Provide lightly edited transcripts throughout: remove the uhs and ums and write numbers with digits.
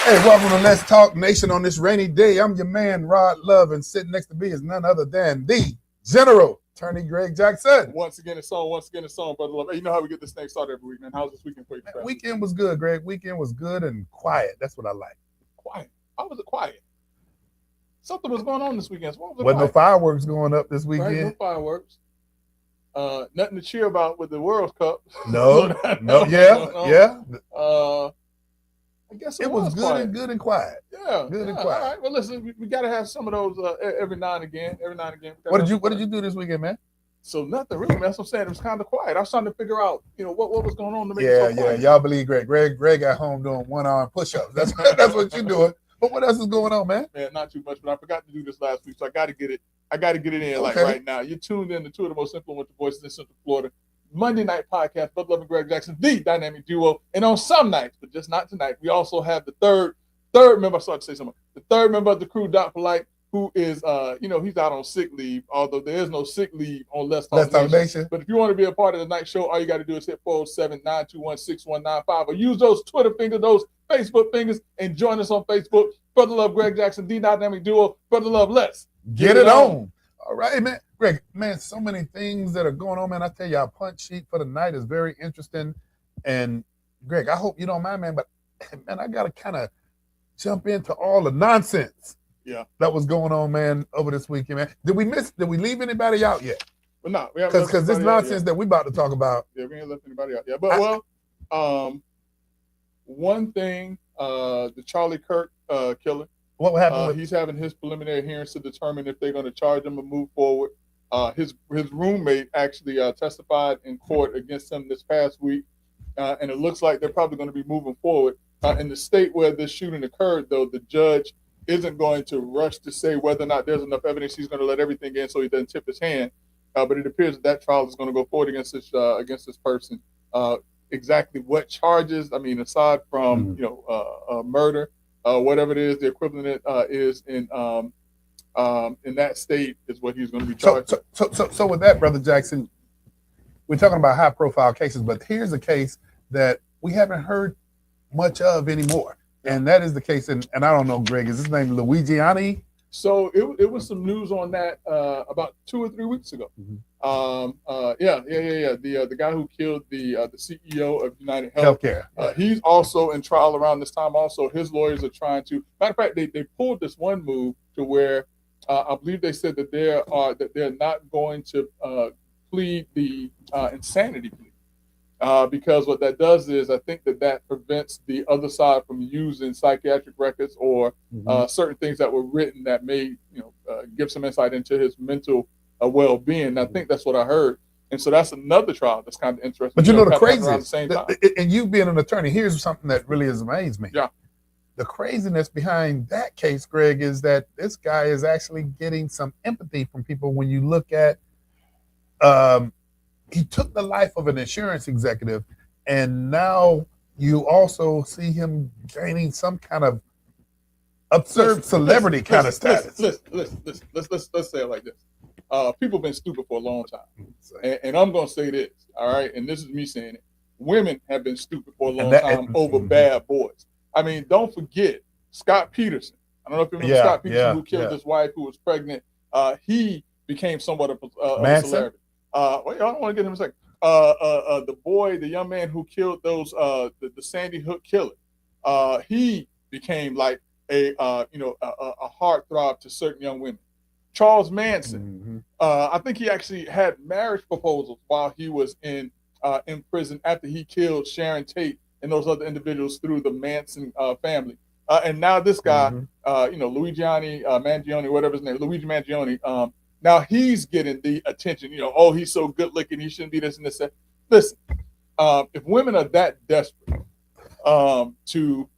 Hey, welcome to Let's Talk Nation on this rainy day. I'm your man, Rod Love, and sitting next to me is none other than the General Attorney Greg Jackson. Once again, it's on, Brother Love. Hey, you know how we get this thing started every week, man. How's this weekend for you? Man, weekend was good, Greg. Weekend was good and quiet. That's what I like. Quiet? How was it quiet? Something was going on this weekend. So wasn't no fireworks going up this weekend. Right, no fireworks. Nothing to cheer about with the World Cup. No, yeah. I guess it was good and quiet. Yeah, good and quiet. All right. Well, listen, we got to have some of those every now and again. What did you do this weekend, man? So nothing really, man. That's what I'm saying. It was kind of quiet. I was trying to figure out, what was going on to make it so quiet. Y'all believe Greg. Greg at home doing one-arm push-ups. That's what you're doing. But what else is going on, man? Man, not too much, but I forgot to do this last week, so I got to get it. I got to get it in like right now. You're tuned in to two of the most influential voices in Central Florida. Monday night podcast, Brother Love and Greg Jackson, the dynamic duo. And on some nights, but just not tonight, we also have the third member. I started to say something. The third member of the crew, Doc Polite, who is, he's out on sick leave, although there is no sick leave on Let's Talk Nation. But if you want to be a part of the night show, all you got to do is hit 407-921-6195 or use those Twitter fingers, those Facebook fingers, and join us on Facebook. Brother Love, Greg Jackson, the dynamic duo. Brother Love, let's get it on. All right, man. Greg, man, so many things that are going on, man. I tell you, our punch sheet for the night is very interesting. And, Greg, I hope you don't mind, man, but, man, I got to kind of jump into all the nonsense that was going on, man, over this weekend, man. Did we leave anybody out yet? But no, we haven't. Because this nonsense that we about to talk about. Yeah, we ain't left anybody out yet. But, one thing, the Charlie Kirk killer. What happened? He's having his preliminary hearings to determine if they're going to charge him or move forward. His roommate actually testified in court against him this past week, and it looks like they're probably going to be moving forward. In the state where this shooting occurred, though, the judge isn't going to rush to say whether or not there's enough evidence. He's going to let everything in so he doesn't tip his hand. But it appears that trial is going to go forward against this person. Exactly what charges? I mean, aside from murder. Whatever it is, the equivalent is in that state is what he's going to be charged. So with that, Brother Jackson, we're talking about high-profile cases, but here's a case that we haven't heard much of anymore, and that is the case. And I don't know, Greg, is his name Luigiani? So it was some news on that about 2 or 3 weeks ago. The guy who killed the CEO of United Healthcare. He's also in trial around this time. Also, his lawyers are trying to. Matter of fact, they pulled this one move to where I believe they said that they're not going to plead the insanity plea. Because what that does is, I think that prevents the other side from using psychiatric records or certain things that were written that may, give some insight into his mental well-being. And I think that's what I heard. And so that's another trial that's kind of interesting. But the craziness, and you being an attorney, here's something that really has amazed me. Yeah. The craziness behind that case, Greg, is that this guy is actually getting some empathy from people when you look at he took the life of an insurance executive, and now you also see him gaining some kind of absurd celebrity kind of status. Let's say it like this. People have been stupid for a long time. And I'm going to say this, all right? And this is me saying it. Women have been stupid for a long time over bad boys. I mean, don't forget Scott Peterson. I don't know if you remember Scott Peterson who killed his wife who was pregnant. He became somewhat of a celebrity. I don't want to get him a second. The young man who killed those, the Sandy Hook killer, he became like a heartthrob to certain young women. Charles Manson, I think he actually had marriage proposals while he was in prison after he killed Sharon Tate and those other individuals through the Manson family. And now this guy, Luigi Mangione, whatever his name, Luigi Mangione. Now he's getting the attention, he's so good looking, he shouldn't be this and this. Listen, if women are that desperate to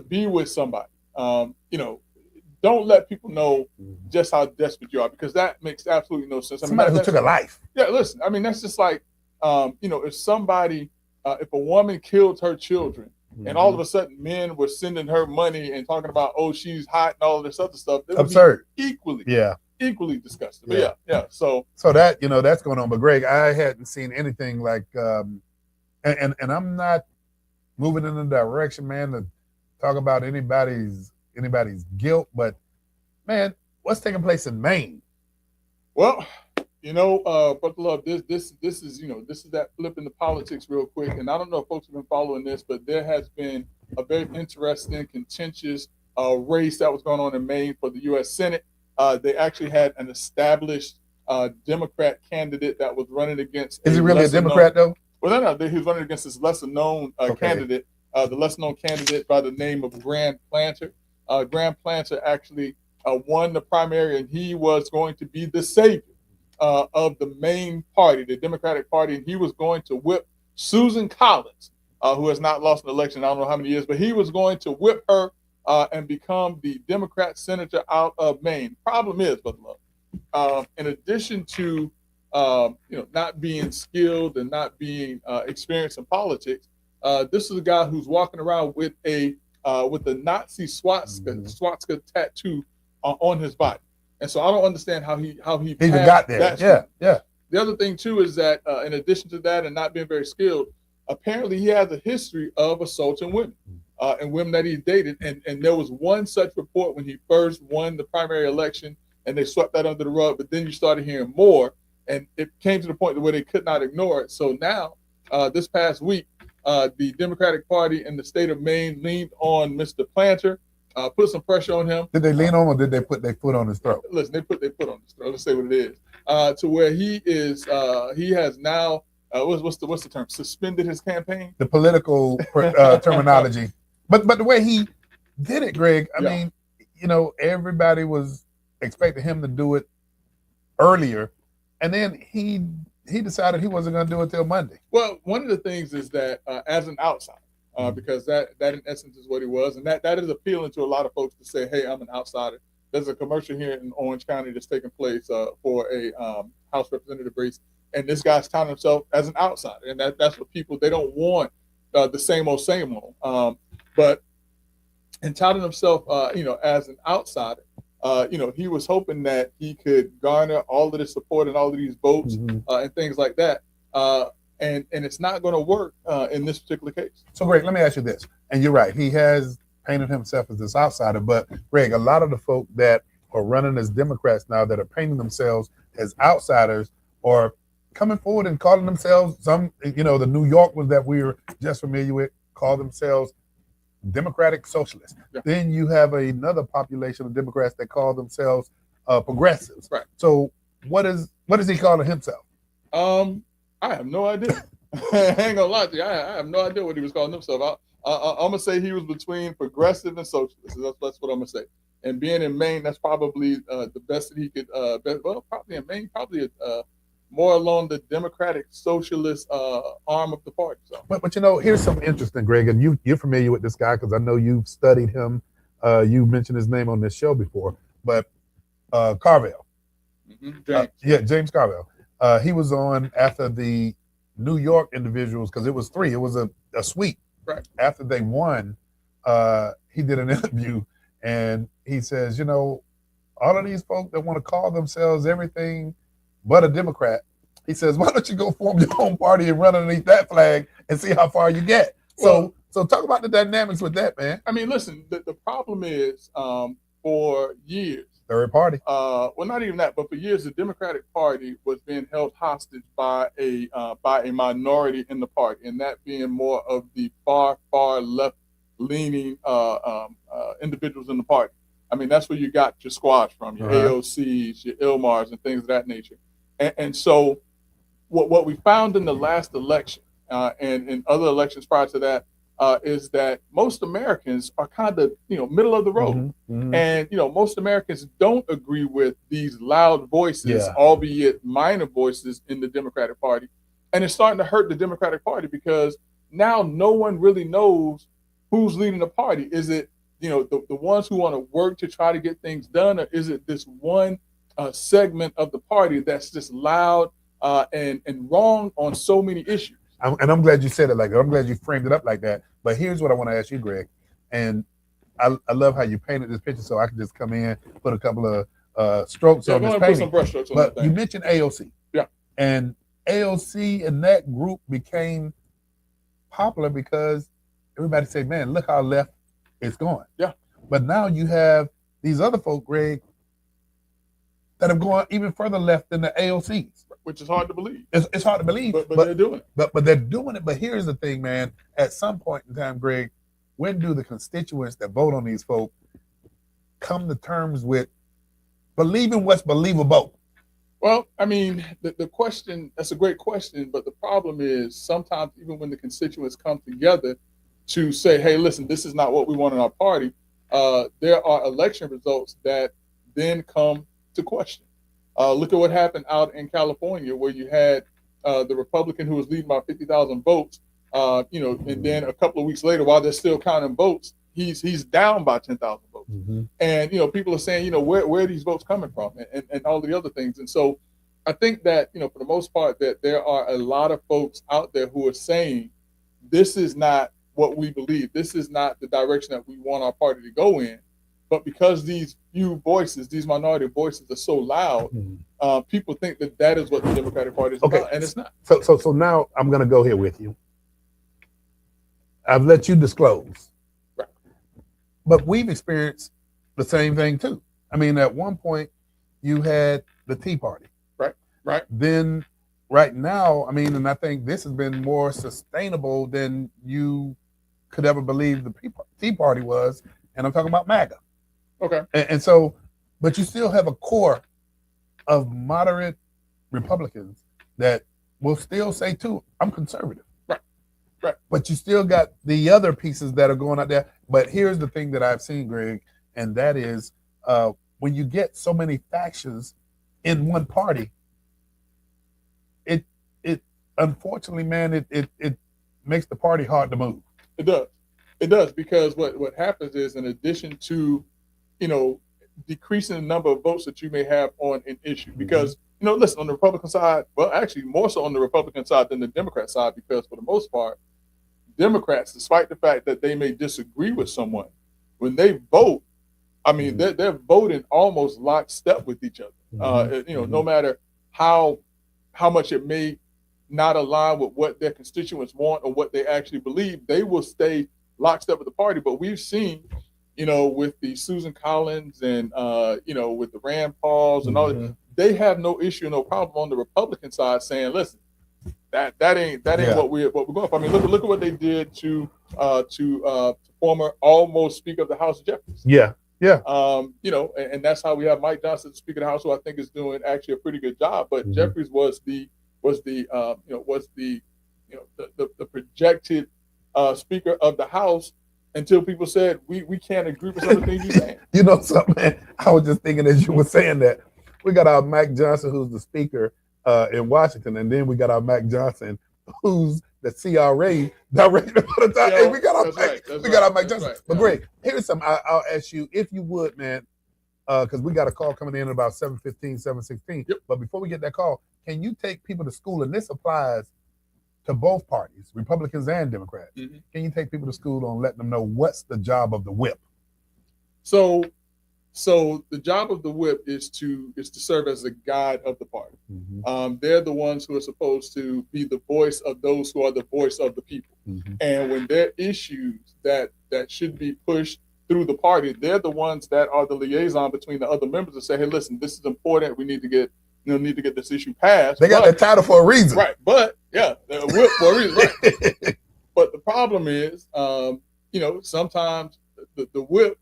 be with somebody, don't let people know just how desperate you are, because that makes absolutely no sense. Somebody who took a life. Yeah, listen, I mean, that's just like, if a woman killed her children and all of a sudden men were sending her money and talking about, she's hot and all of this other stuff, it would absurd. Be equally disgusting. Yeah. But yeah. So that, that's going on. But Greg, I hadn't seen anything like, and I'm not moving in the direction, man, talk about anybody's guilt, but man, what's taking place in Maine? Well, Brother Love, this is this is that flip into politics real quick. And I don't know if folks have been following this, but there has been a very interesting, contentious race that was going on in Maine for the U.S. Senate. They actually had an established Democrat candidate that was running against. Is he really a Democrat though? Well, no, he was running against this lesser known candidate, the lesser known candidate by the name of Graham Planter. Graham Planter actually won the primary, and he was going to be the savior of the Maine party, the Democratic Party, and he was going to whip Susan Collins, who has not lost an election, I don't know how many years, but he was going to whip her and become the Democrat senator out of Maine. Problem is, Brother Love, in addition to not being skilled and not being experienced in politics, this is a guy who's walking around with a Nazi swastika tattoo on his body. And so I don't understand how he even got there. Yeah. The other thing too is that in addition to that and not being very skilled, apparently he has a history of assaulting women and women that he's dated. And there was one such report when he first won the primary election, and they swept that under the rug. But then you started hearing more, and it came to the point where they could not ignore it. So now, this past week, the Democratic Party in the state of Maine leaned on Mr. Planter. Put some pressure on him. Did they lean on him, or did they put their foot on his throat? Listen, they put on his throat. Let's say what it is. To where he is, he has now, what's the term? Suspended his campaign. The political terminology, but the way he did it, Greg. I mean, everybody was expecting him to do it earlier, and then he decided he wasn't going to do it till Monday. Well, one of the things is that as an outsider. Because that in essence is what he was, and that is appealing to a lot of folks to say, "Hey, I'm an outsider." There's a commercial here in Orange County that's taking place for a House representative race, and this guy's touting himself as an outsider, and that's what people, they don't want the same old. But in touting himself, as an outsider, he was hoping that he could garner all of the support and all of these votes and things like that. And it's not going to work in this particular case. So, Greg, let me ask you this. And you're right. He has painted himself as this outsider. But, Greg, a lot of the folk that are running as Democrats now that are painting themselves as outsiders are coming forward and calling themselves the New York ones that we were just familiar with, call themselves Democratic Socialists. Yeah. Then you have another population of Democrats that call themselves progressives. Right. So what is he calling himself? I have no idea. I ain't gonna lie to you. I have no idea what he was calling himself. I'm gonna say he was between progressive and socialist. That's what I'm gonna say. And being in Maine, that's probably the best that he could. Probably in Maine, probably more along the Democratic Socialist arm of the party. So. But here's something interesting, Greg, and you're familiar with this guy because I know you've studied him. You mentioned his name on this show before, but Carville. James. James Carville. He was on after the New York individuals, because it was three. It was a sweep. Right. After they won, he did an interview, and he says, all of these folks that want to call themselves everything but a Democrat, he says, why don't you go form your own party and run underneath that flag and see how far you get? So talk about the dynamics with that, man. I mean, listen, the problem is for years, third party. Well, not even that, but for years, the Democratic Party was being held hostage by a minority in the party, and that being more of the far left-leaning individuals in the party. I mean, that's where you got your squash from, your AOCs, your Ilmars, and things of that nature. And so, what we found in the last election and in other elections prior to that. Is that most Americans are kind of, middle of the road. And, most Americans don't agree with these loud voices, albeit minor voices in the Democratic Party. And it's starting to hurt the Democratic Party because now no one really knows who's leading the party. Is it, the ones who want to work to try to get things done, or is it this one segment of the party that's just loud and wrong on so many issues? And I'm glad you said it like that. I'm glad you framed it up like that. But here's what I want to ask you, Greg. And I love how you painted this picture, so I can just come in, put a couple of strokes on this painting. Put some brush strokes on but that you mentioned AOC. Yeah. And AOC and that group became popular because everybody said, man, look how left it's going. Yeah. But now you have these other folk, Greg, that have gone even further left than the AOCs. Which is hard to believe. It's hard to believe. But they're doing it. But they're doing it. But here's the thing, man. At some point in time, Greg, when do the constituents that vote on these folk come to terms with believing what's believable? Well, I mean, the question, that's a great question, but the problem is sometimes even when the constituents come together to say, hey, listen, this is not what we want in our party, there are election results that then come to question. Look at what happened out in California, where you had the Republican who was leading by 50,000 votes, and then a couple of weeks later, while they're still counting votes, he's down by 10,000 votes. Mm-hmm. And, people are saying, where are these votes coming from and all the other things. And so I think that, for the most part, that there are a lot of folks out there who are saying, this is not what we believe. This is not the direction that we want our party to go in. But because these few voices, these minority voices are so loud, people think that is what the Democratic Party is about, and it's not. So now I'm going to go here with you. I've let you disclose. Right. But we've experienced the same thing, too. I mean, at one point, you had the Tea Party. Right. Then right now, I mean, and I think this has been more sustainable than you could ever believe the Tea Party was, and I'm talking about MAGA. Okay. And so, but you still have a core of moderate Republicans that will still say, too, I'm conservative. Right. But you still got the other pieces that are going out there. But here's the thing that I've seen, Greg, and that is when you get so many factions in one party, it unfortunately, man, it makes the party hard to move. It does, because what happens is, in addition to decreasing the number of votes that you may have on an issue, because listen, on the Republican side, well, actually more so on the Republican side than the Democrat side, because for the most part, Democrats, despite the fact that they may disagree with someone, when they vote, I mean, they're voting almost lockstep with each other. No matter how much it may not align with what their constituents want or what they actually believe, they will stay lockstep with the party. But we've seen, with the Susan Collins and with the Rand Pauls and all that, they have no issue, no problem on the Republican side saying, listen, that ain't what we're going for. I mean, look at what they did to former almost Speaker of the House, Jeffries. Yeah. And that's how we have Mike Johnson, Speaker of the House, who I think is doing actually a pretty good job. But Jeffries was the projected Speaker of the House until people said we can't agree with some of the things he's saying. You know something, man? I was just thinking as you were saying that, we got our Mike Johnson, who's the Speaker in Washington, and then we got our Mac Johnson, who's the CRA director for the time. Hey, we got our Mike Johnson. But Greg, here's something I'll ask you, if you would, man, because we got a call coming in at about 7:15, 7:16. Yep. But before we get that call, can you take people to school? And this applies to both parties, Republicans and Democrats. Can you take people to school on letting them know what's the job of the whip? So the job of the whip is to serve as a guide of the party. They're the ones who are supposed to be the voice of those who are the voice of the people. And when there are issues that should be pushed through the party, they're the ones that are the liaison between the other members and say, hey, listen, this is important. We need to get this issue passed. They got that title for a reason. Right. But the whip for a reason. Right. But the problem is, sometimes the whip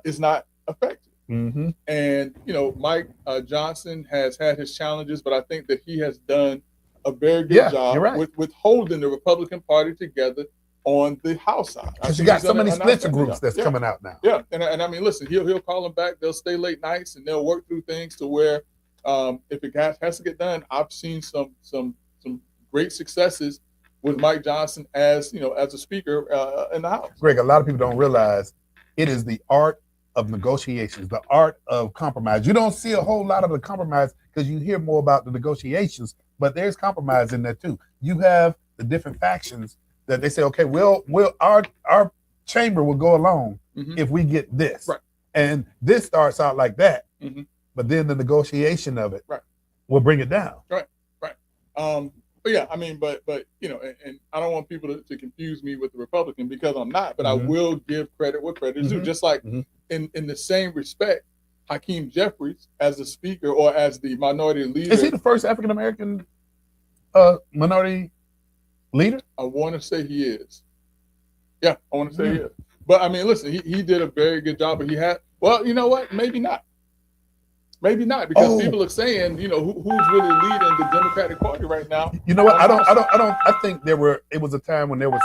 is not effective. And Mike Johnson has had his challenges, but I think that he has done a very good job with holding the Republican Party together on the House side. Because you got so many splinter groups that's coming out now. Yeah, and I mean, listen, he'll call them back. They'll stay late nights and they'll work through things to where if it has to get done. I've seen some great successes with Mike Johnson as a speaker in the House. Greg, a lot of people don't realize it is the art of negotiations, the art of compromise. You don't see a whole lot of the compromise because you hear more about the negotiations, but there's compromise in there too. You have the different factions that they say, okay, our chamber will go along if we get this. Right. And this starts out like that, but then the negotiation of it will bring it down. Right. But yeah, I mean, but and I don't want people to confuse me with the Republican because I'm not. But I will give credit where credit is due. Just like in the same respect, Hakeem Jeffries as the speaker or as the minority leader. Is he the first African American minority leader? I want to say he is. Yeah, I want to say he is. But I mean, listen, he did a very good job. But he had, well, you know what? Maybe not. Maybe not, because people are saying, who's really leading the Democratic Party right now? You know what? I think it was a time when there was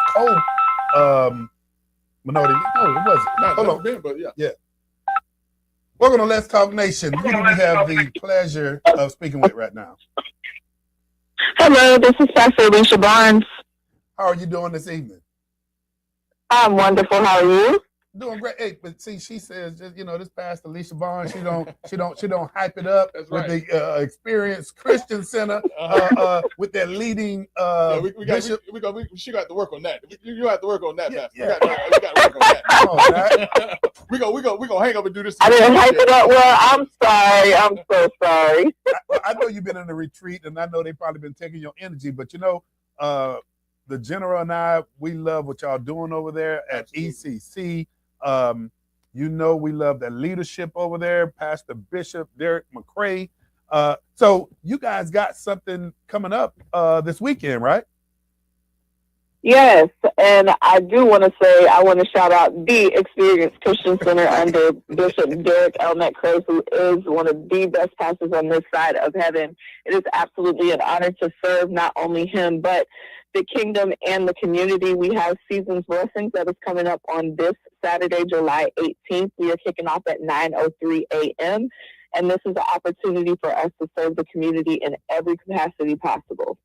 minority. No, it wasn't. Hold on. Been, but yeah. Welcome to Let's Talk Nation. Who do we have the pleasure of speaking with right now? Hello, this is Pastor Alicia Barnes. How are you doing this evening? I'm wonderful. How are you? Doing great. Hey, but see, she says, just this Pastor Alicia Barnes, she don't hype it up. That's with right. the Experience Christian Center with their leading bishop. She got to work on that. You have to work on that, Pastor. Yeah. We got to work on that. Come on, we gonna hang up and do this. I didn't hype it up. Well, I'm sorry. I'm so sorry. I know you've been in a retreat, and I know they've probably been taking your energy, but the General and I, we love what y'all doing over there at ECC. We love the leadership over there, Pastor Bishop Derek McCray. So you guys got something coming up this weekend, right? Yes, and I do want to say I want to shout out the Experience Christian Center under Bishop Derek L. McCray, who is one of the best pastors on this side of heaven. It is absolutely an honor to serve not only him, but the kingdom and the community. We have Season's Blessings that is coming up on this Saturday, July 18th. We are kicking off at 9:03 a.m. And this is an opportunity for us to serve the community in every capacity possible.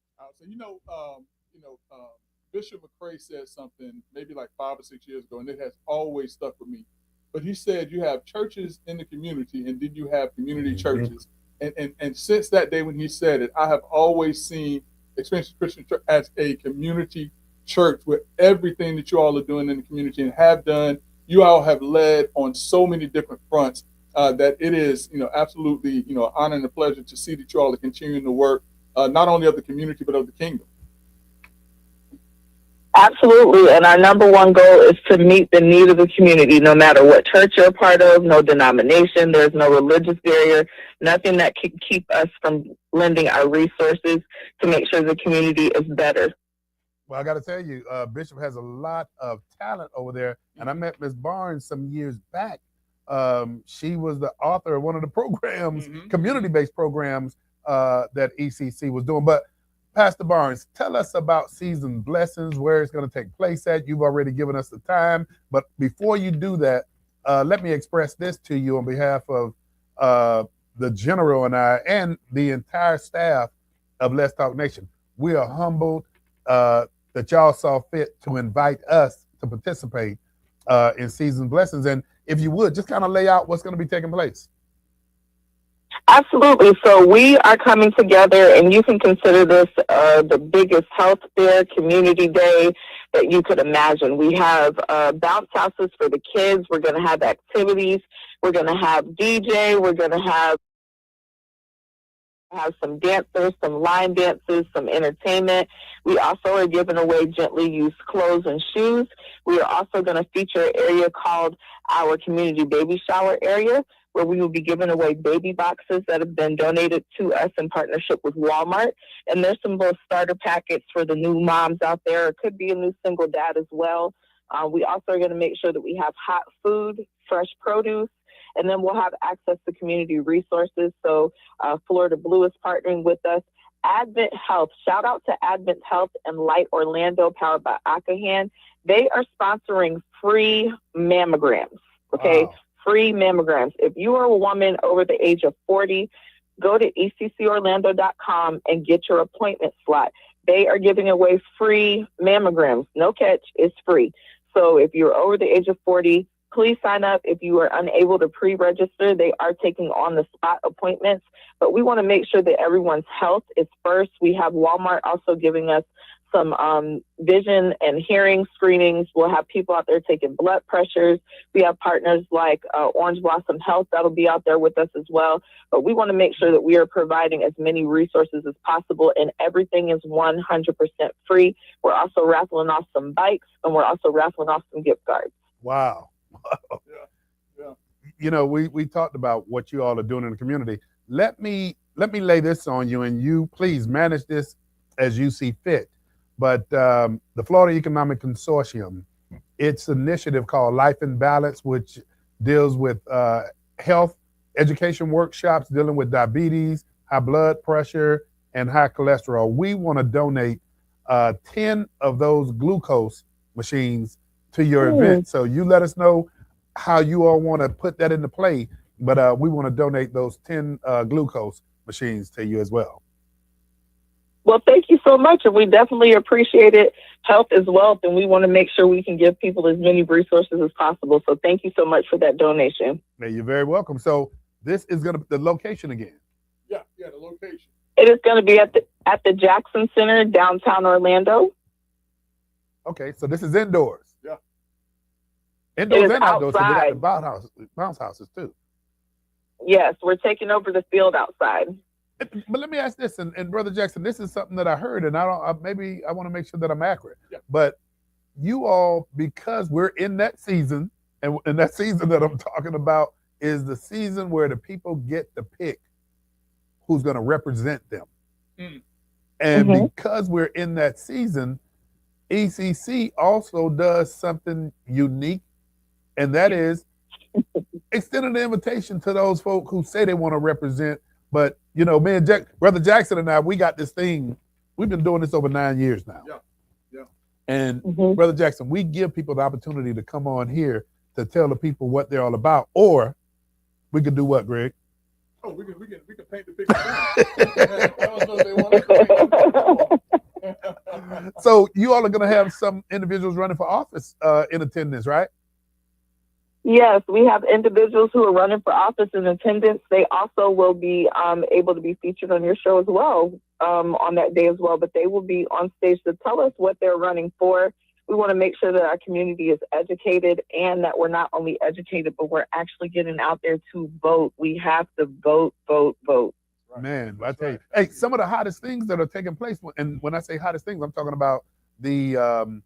Bishop McCray said something maybe like 5 or 6 years ago, and it has always stuck with me. But he said you have churches in the community, and then you have community churches. And since that day when he said it, I have always seen Experience Christian Church as a community church with everything that you all are doing in the community and have done. You all have led on so many different fronts that it is, absolutely, an honor and a pleasure to see that you all are continuing to work, not only of the community, but of the kingdom. Absolutely. And our number one goal is to meet the need of the community, no matter what church you're a part of, no denomination, there's no religious barrier, nothing that can keep us from lending our resources to make sure the community is better. Well, I got to tell you, Bishop has a lot of talent over there. And I met Ms. Barnes some years back. She was the author of one of the programs, community-based programs that ECC was doing. But Pastor Barnes, tell us about Season's Blessings, where it's going to take place at. You've already given us the time. But before you do that, let me express this to you on behalf of the General and I and the entire staff of Let's Talk Nation. We are humbled that y'all saw fit to invite us to participate in Season's Blessings. And if you would, just kind of lay out what's going to be taking place. Absolutely. So we are coming together, and you can consider this the biggest health fair community day that you could imagine. We have bounce houses for the kids. We're going to have activities. We're going to have DJ. We're going to have some dancers, some line dances, some entertainment. We also are giving away gently used clothes and shoes. We are also going to feature an area called our community baby shower area, where we will be giving away baby boxes that have been donated to us in partnership with Walmart. And there's some little starter packets for the new moms out there. It could be a new single dad as well. We also are going to make sure that we have hot food, fresh produce, and then we'll have access to community resources. So Florida Blue is partnering with us. Advent Health, shout out to Advent Health and Light Orlando, powered by Akahan. They are sponsoring free mammograms, okay? Wow. Free mammograms. If you are a woman over the age of 40, go to eccorlando.com and get your appointment slot. They are giving away free mammograms. No catch, it's free. So if you're over the age of 40, please sign up. If you are unable to pre-register, they are taking on the spot appointments. But we want to make sure that everyone's health is first. We have Walmart also giving us some vision and hearing screenings. We'll have people out there taking blood pressures. We have partners like Orange Blossom Health that'll be out there with us as well. But we want to make sure that we are providing as many resources as possible, and everything is 100% free. We're also raffling off some bikes, and we're also raffling off some gift cards. Wow. You know, we talked about what you all are doing in the community. Let me lay this on you, and you please manage this as you see fit. But the Florida Economic Consortium, its initiative called Life in Balance, which deals with health education workshops dealing with diabetes, high blood pressure, and high cholesterol. We want to donate 10 of those glucose machines to your event. So you let us know how you all want to put that into play. But we want to donate those 10 glucose machines to you as well. Well, thank you so much. And we definitely appreciate it. Health is wealth, and we want to make sure we can give people as many resources as possible. So thank you so much for that donation. Hey, you're very welcome. So this is going to be the location again. Yeah, the location. It is going to be at the Jackson Center, downtown Orlando. Okay, so this is indoors. Yeah. Indoors and outdoors. So we outside. got the bounce houses too. Yes, we're taking over the field outside. But let me ask this, and Brother Jackson, this is something that I heard, and I want to make sure that I'm accurate. Yeah. But you all, because we're in that season, and that season that I'm talking about is the season where the people get to pick who's going to represent them. And because we're in that season, ECC also does something unique, and that is extending an invitation to those folk who say they want to represent. But, you know, me and Brother Jackson and I, we got this thing. We've been doing this over 9 years now. Yeah. And Brother Jackson, we give people the opportunity to come on here to tell the people what they're all about. Or we could do what, Greg? Oh, we can paint the picture. I don't know if they want to. So you all are going to have some individuals running for office in attendance, right? Yes, we have individuals who are running for office in attendance. They also will be able to be featured on your show as well on that day as well. But they will be on stage to tell us what they're running for. We want to make sure that our community is educated, and that we're not only educated, but we're actually getting out there to vote. We have to vote. Right. Man, I tell you, hey, some of the hottest things that are taking place, and when I say hottest things, I'm talking about the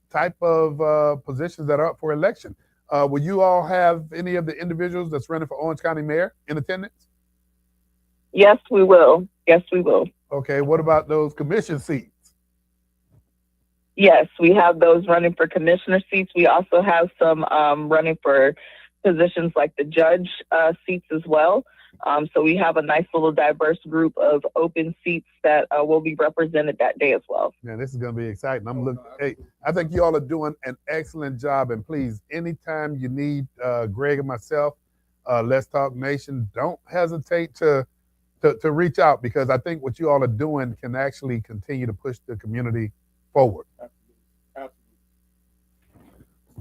type of positions that are up for election. Will you all have any of the individuals that's running for Orange County Mayor in attendance? Yes, we will. Okay, what about those commission seats? Yes, we have those running for commissioner seats. We also have some running for positions like the judge seats as well. So we have a nice little diverse group of open seats that will be represented that day as well. Man, this is going to be exciting. Hey, I think you all are doing an excellent job. And please, anytime you need Greg and myself, Let's Talk Nation, don't hesitate to reach out, because I think what you all are doing can actually continue to push the community forward. Absolutely.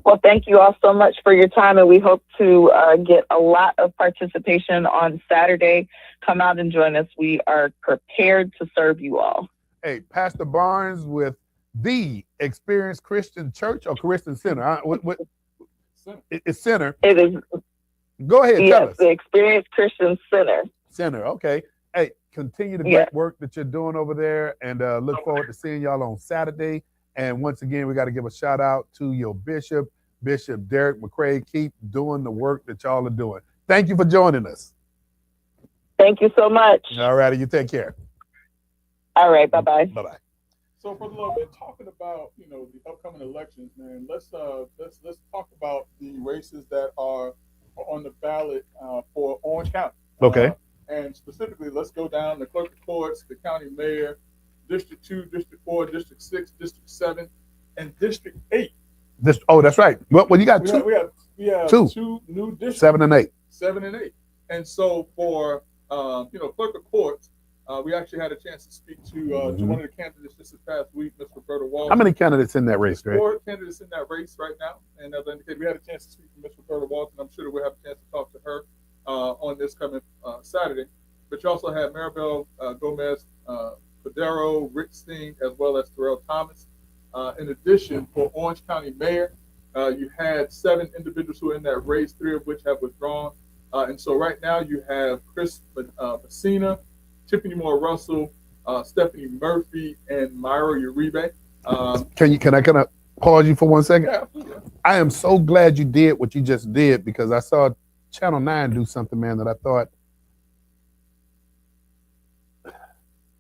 Well, thank you all so much for your time, and we hope to get a lot of participation on Saturday. Come out and join us. We are prepared to serve you all. Hey, Pastor Barnes with the Experienced Christian Church or Christian Center? It's Center. It is. Go ahead, tell us. The Experienced Christian Center. Center, okay. Hey, continue the great work that you're doing over there, and look forward to seeing y'all on Saturday. And once again, we got to give a shout out to your Bishop Derek McCrae. Keep doing the work that y'all are doing. Thank you for joining us. Thank you so much. All righty, you take care. All right, bye-bye. Bye-bye. So for the love of talking about, the upcoming elections, man, let's talk about the races that are on the ballot for Orange County. Okay. And specifically, let's go down the clerk of courts, the county mayor, District 2, District 4, District 6, District 7, and District 8. That's right. Well, you got two. We have two new districts. 7 and 8. 7 and 8. And so for clerk of courts, we actually had a chance to speak to one of the candidates just this past week, Ms. Roberta Walton. How many candidates in that race, Greg? 4 candidates in that race right now. And as I indicated, we had a chance to speak to Ms. Roberta Walton. I'm sure that we'll have a chance to talk to her on this coming Saturday. But you also have Maribel Gomez Federo, Rick Sting, as well as Terrell Thomas. In addition, for Orange County Mayor, you had 7 individuals who were in that race, 3 of which have withdrawn. And so right now you have Chris Messina, Tiffany Moore Russell, Stephanie Murphy, and Myra Uribe. Can I pause you for 1 second? Yeah. I am so glad you did what you just did, because I saw Channel 9 do something, man, that I thought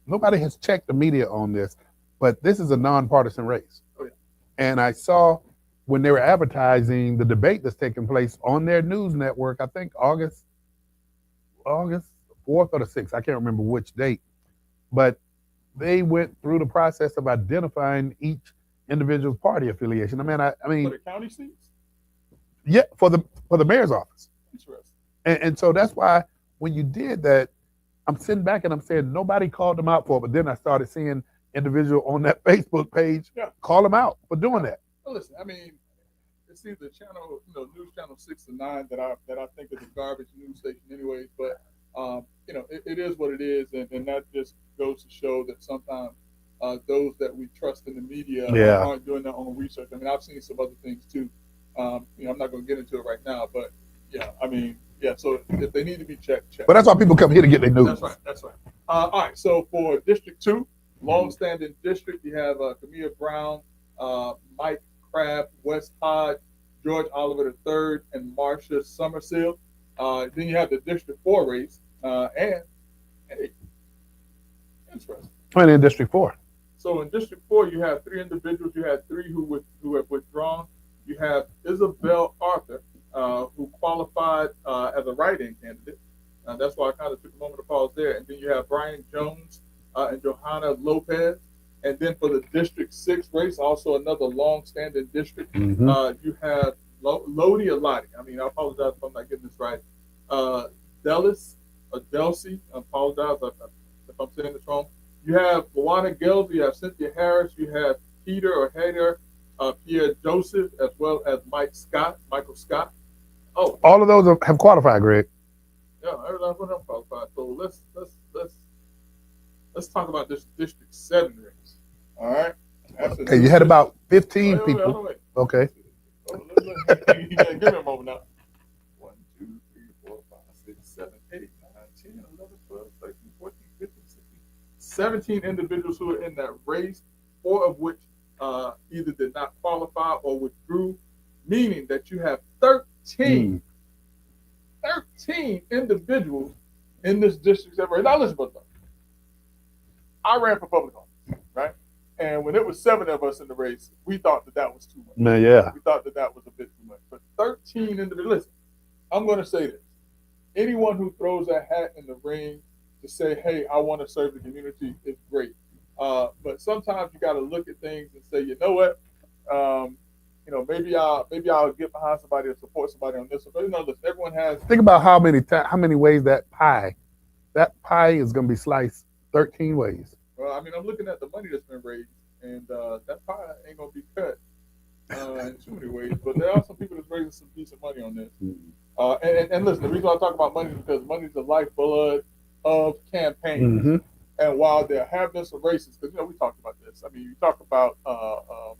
nobody has checked the media on this, but this is a nonpartisan race. Oh, yeah. And I saw when they were advertising the debate that's taking place on their news network, I think August 4th or the 6th, I can't remember which date, but they went through the process of identifying each individual's party affiliation. I mean, For the county seats? Yeah, for the mayor's office. Interesting. And so that's why when you did that, I'm sitting back and I'm saying nobody called them out for it. But then I started seeing individual on that Facebook page call them out for doing that. Well, listen, I mean, it's either channel, news channel 6 or 9 that I think is a garbage news station, anyways. But it is what it is, and that just goes to show that sometimes those that we trust in the media aren't doing their own research. I mean, I've seen some other things too. I'm not going to get into it right now, but so if they need to be checked. But that's why people come here to get their news. That's right. All right, so for District 2, long-standing district, you have Camilla Brown, Mike Crabb, Wes Hodge, George Oliver III, and Marcia Summersill. Then you have the District 4 race, and hey, interesting. And in District 4. So in District 4, you have 3 individuals. You had 3 who have withdrawn. You have Isabel Arthur, who qualified as a write-in candidate. That's why I kind of took a moment to pause there. And then you have Brian Jones and Johanna Lopez. And then for the District 6 race, also another long-standing district, you have Lodi Alati. I mean, I apologize if I'm not getting this right. Delcy, I apologize if I'm saying this wrong. You have Luana Gels, you have Cynthia Harris, you have Peter Pierre Joseph, as well as Michael Scott. Oh, all of those have qualified, Greg. Yeah, everyone have qualified. So let's talk about this District 7 race. All right. Okay, you had about 15 people. Wait. Okay. You gotta give me a moment now. 1, 2, 3, 4, 5, 6, 7, 8, 9, 10, 11, 12, 13, 14, 15, 16, 17 individuals who are in that race, 4 of which either did not qualify or withdrew, meaning that you have 13 individuals in this district. Now listen, brother. I ran for public office, right? And when it was 7 of us in the race, we thought that was too much. Man, yeah. We thought that was a bit too much. But 13 individuals. Listen, I'm going to say this. Anyone who throws a hat in the ring to say, hey, I want to serve the community is great. But sometimes you got to look at things and say, you know what? Maybe I'll get behind somebody or support somebody on this. But listen, everyone has. Think about how many ways that pie is going to be sliced 13 ways. Well, I mean, I'm looking at the money that's been raised, and that pie ain't going to be cut in too many ways. But there are some people that's raising some decent money on this. And listen, the reason I talk about money is because money is the lifeblood of campaigns. And while there have been some races, because we talked about this. I mean, you talk about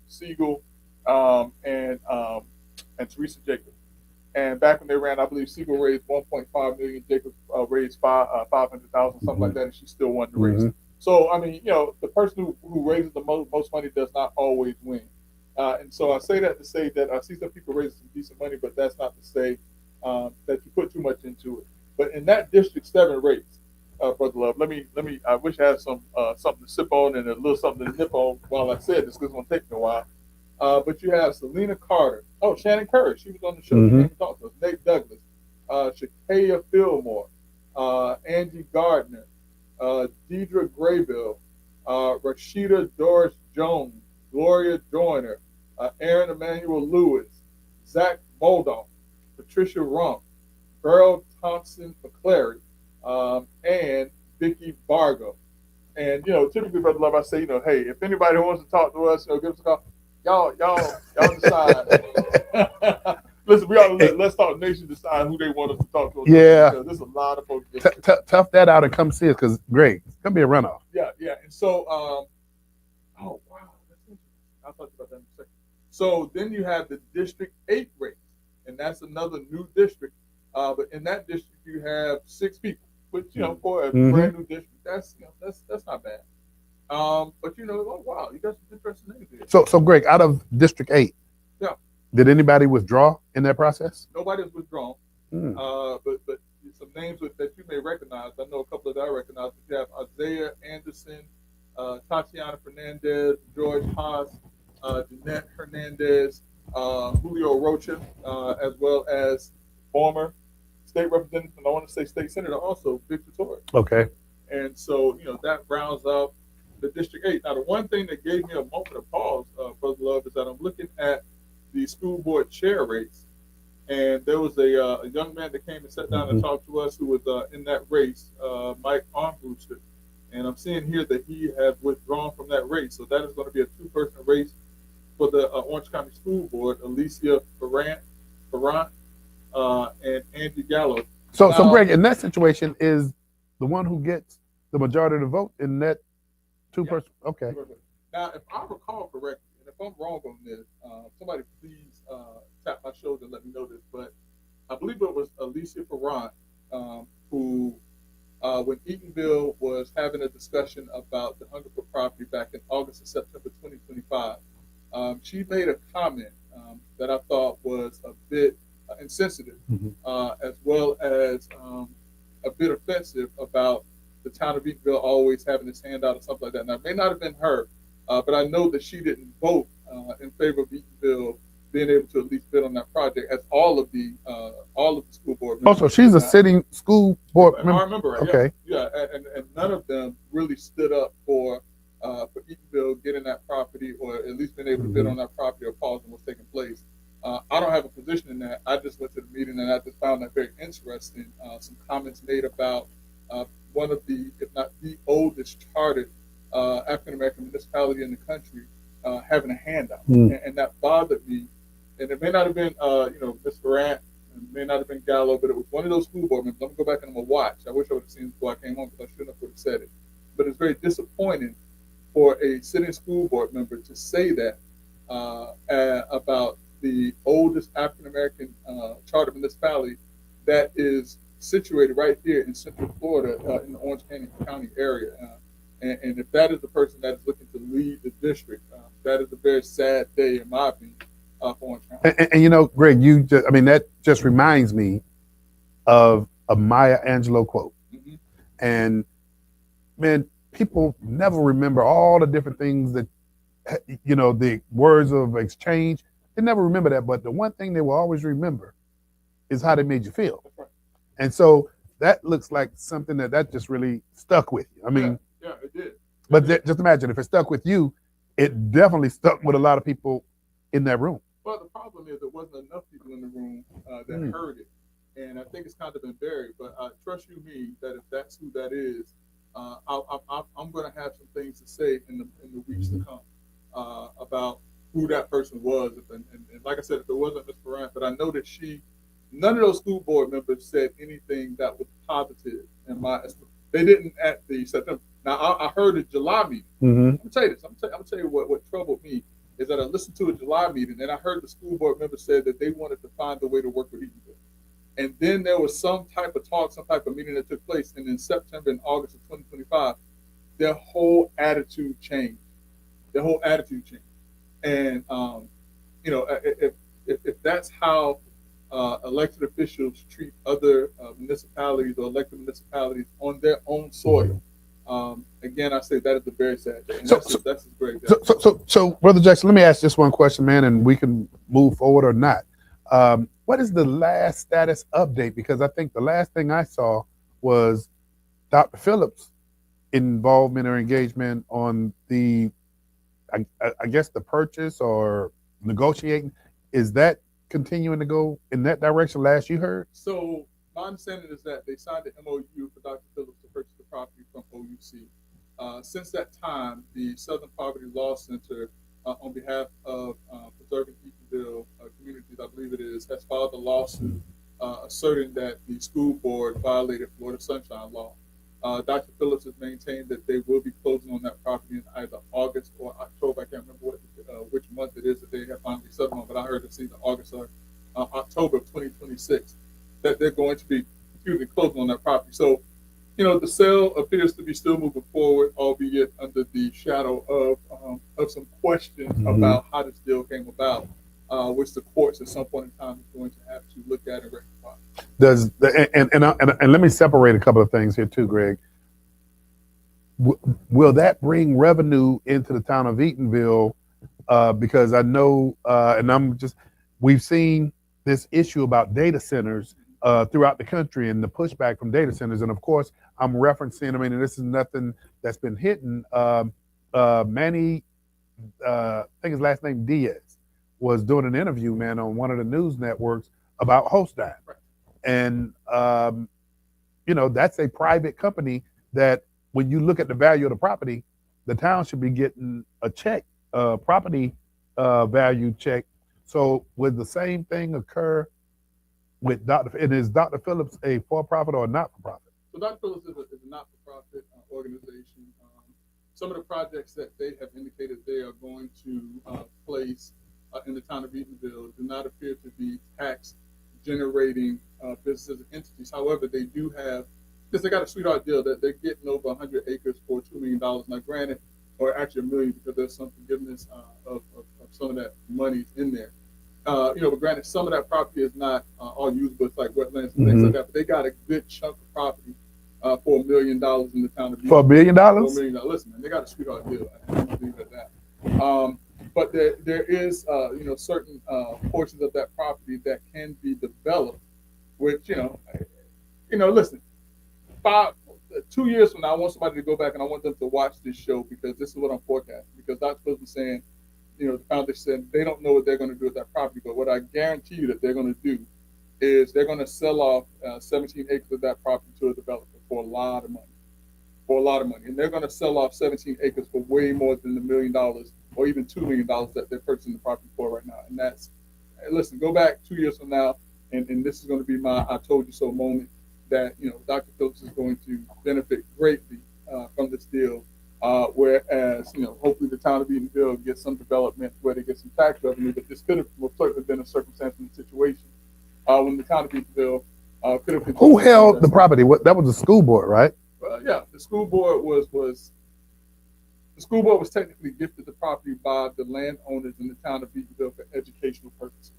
Siegel and Teresa Jacobs. And back when they ran, I believe Siegel raised $1.5 million, Jacobs raised $500,000, something like that, and she still won the race. So I mean, the person who raises the most money does not always win. And so I say that to say that I see some people raising some decent money, but that's not to say that you put too much into it. But in that District 7 race, Brother Love, let me. I wish I had something to sip on and a little something to nip on while I said this, because it's going to take me a while. But you have Selena Carter. Oh, Shannon Curry. She was on the show. She came to talk to us. Nate Douglas. Shakaya Fillmore. Angie Gardner. Deidre Graybill. Rashida Doris Jones. Gloria Joyner. Aaron Emmanuel Lewis. Zach Moldon. Patricia Rump. Beryl Thompson McClary. And Vicky Vargo. And, typically, Brother Love, I say, hey, if anybody wants to talk to us, give us a call. Y'all decide. Listen, let's talk nation decide who they want us to talk to. Yeah. There's a lot of folks. Tough that out and come see us, because, Greg, it's going to be a runoff. Yeah. And so, oh wow, that's interesting. I'll talk about that in a second. So then you have the District 8 race, and that's another new district. But in that district, you have 6 people, which for a brand new district, that's that's not bad. But oh wow, you got some interesting names here. So Greg, out of District 8, yeah, did anybody withdraw in that process? Nobody's withdrawn. But some names that you may recognize. I know a couple that I recognize. You have Isaiah Anderson, Tatiana Fernandez, George Haas, Jeanette Hernandez, Julio Rocha, as well as former state representative, and I want to say state senator also, Victor Torres. Okay. And so, that rounds out the District 8. Now, the one thing that gave me a moment of pause, Brother Love, is that I'm looking at the school board chair race, and there was a young man that came and sat down and talked to us who was in that race, Mike Armbruster. And I'm seeing here that he has withdrawn from that race. So that is going to be a 2-person race for the Orange County School Board, Alicia Ferrant, and Angie Gallo. So Greg, in that situation, is the one who gets the majority of the vote in that 2-person? Yeah. Okay. Now, if I recall correctly, and if I'm wrong on this, somebody please tap my shoulder and let me know this, but I believe it was Alicia Ferrant who, when Eatonville was having a discussion about the Hungerford property back in August and September 2025, she made a comment that I thought was a bit insensitive, as well as a bit offensive about the town of Eatonville always having its hand out or something like that. Now, it may not have been her, but I know that she didn't vote in favor of Eatonville being able to at least bid on that project, as all of the school board members. Also, she's a sitting school board member. I remember, right? Okay. Yeah, and none of them really stood up for Eatonville getting that property, or at least being able to bid on that property, or pausing what's taking place. I don't have a position in that. I just went to the meeting and I just found that very interesting. Some comments made about one of the, if not the oldest chartered African American municipality in the country having a handout, and that bothered me. And it may not have been, Ms. Ferrant, it may not have been Gallo, but it was one of those school board members. I'm gonna go back and I'm gonna watch. I wish I would have seen it before I came home, because I shouldn't have said it. But it's very disappointing for a sitting school board member to say that about the oldest African American charter municipality that is situated right here in Central Florida, in the Orange County area. And if that is the person that is looking to lead the district, that is a very sad day, in my opinion, for Orange County. And Greg, that just reminds me of a Maya Angelou quote. And man, people never remember all the different things that, the words of exchange. They never remember that, but the one thing they will always remember is how they made you feel. Right. And so that looks like something that just really stuck with you. I mean, yeah, it did. But just imagine if it stuck with you, it definitely stuck with a lot of people in that room. Well, the problem is there wasn't enough people in the room that heard it, and I think it's kind of been buried. But trust you me that if that's who that is, I'm going to have some things to say in the weeks to come about who that person was. And like I said, if it wasn't Ms. Ferrant, but I know that none of those school board members said anything that was positive in my estimate. They didn't at the September. Now, I heard a July meeting. I'm gonna tell you this. I'm gonna tell you what troubled me is that I listened to a July meeting, and I heard the school board members said that they wanted to find a way to work with Eatonville. And then there was some type of talk, some type of meeting that took place, and in September and August of 2025, their whole attitude changed. And if that's how elected officials treat other municipalities or elected municipalities on their own soil, again, I say that is a very sad day. And that's great. So, Brother Jackson, let me ask just one question, man, and we can move forward or not. What is the last status update? Because I think the last thing I saw was Dr. Phillips' involvement or engagement on the, I guess, the purchase or negotiating. Is that continuing to go in that direction last you heard? So my understanding is that they signed an MOU for Dr. Phillips to purchase the property from OUC. Since that time, the Southern Poverty Law Center, on behalf of Preserving Eatonville Communities, I believe it is, has filed a lawsuit asserting that the school board violated Florida Sunshine Law. Dr. Phillips has maintained that they will be closing on that property in either August or October. I can't remember which month it is that they have finally settled on, but I heard it's either August or October of 2026 that they're going to be closing on that property. So, the sale appears to be still moving forward, albeit under the shadow of some questions about how this deal came about, which the courts at some point in time is going to have to look at and rectify. And let me separate a couple of things here too, Greg. Will that bring revenue into the town of Eatonville? Because I know, we've seen this issue about data centers throughout the country and the pushback from data centers. And of course, I'm referencing, and this is nothing that's been hidden. Manny, I think his last name Diaz, was doing an interview, man, on one of the news networks about HostDime. Right. And, that's a private company that when you look at the value of the property, the town should be getting a check, property value check. So would the same thing occur with and is Dr. Phillips a for-profit or a not-for-profit? So Dr. Phillips is a not-for-profit organization. Some of the projects that they have indicated they are going to place in the town of Eatonville do not appear to be tax-generating businesses and entities. However, they do have, because they got a sweetheart deal that they're getting over 100 acres for $2 million. Now, granted, or actually $1 million because there's some forgiveness of some of that money in there. But granted, some of that property is not all usable. It's like wetlands and things like that. But they got a good chunk of property for $1 million in the town of Eatonville. For $1 million? For $1 million. Listen, man, they got a sweetheart deal. I can't leave it at that. But there is, certain portions of that property that can be developed, which, listen, 2 years from now, I want somebody to go back and I want them to watch this show because this is what I'm forecasting. Because Dr. Phillips was saying, the foundation said they don't know what they're going to do with that property. But what I guarantee you that they're going to do is they're going to sell off 17 acres of that property to a developer for a lot of money. And they're going to sell off 17 acres for way more than $1 million or even $2 million that they're purchasing the property for right now. And that's, listen, go back 2 years from now, and this is going to be my I told you so moment that, Dr. Phillips is going to benefit greatly from this deal. Whereas, hopefully the town of Eatonville gets some development where they get some tax revenue, but this could have certainly been a circumstance in the situation when the town of Eatonville could have. Who held the property? That was the school board, right? Yeah, the school board was technically gifted the property by the landowners in the town of Eatonville for educational purposes.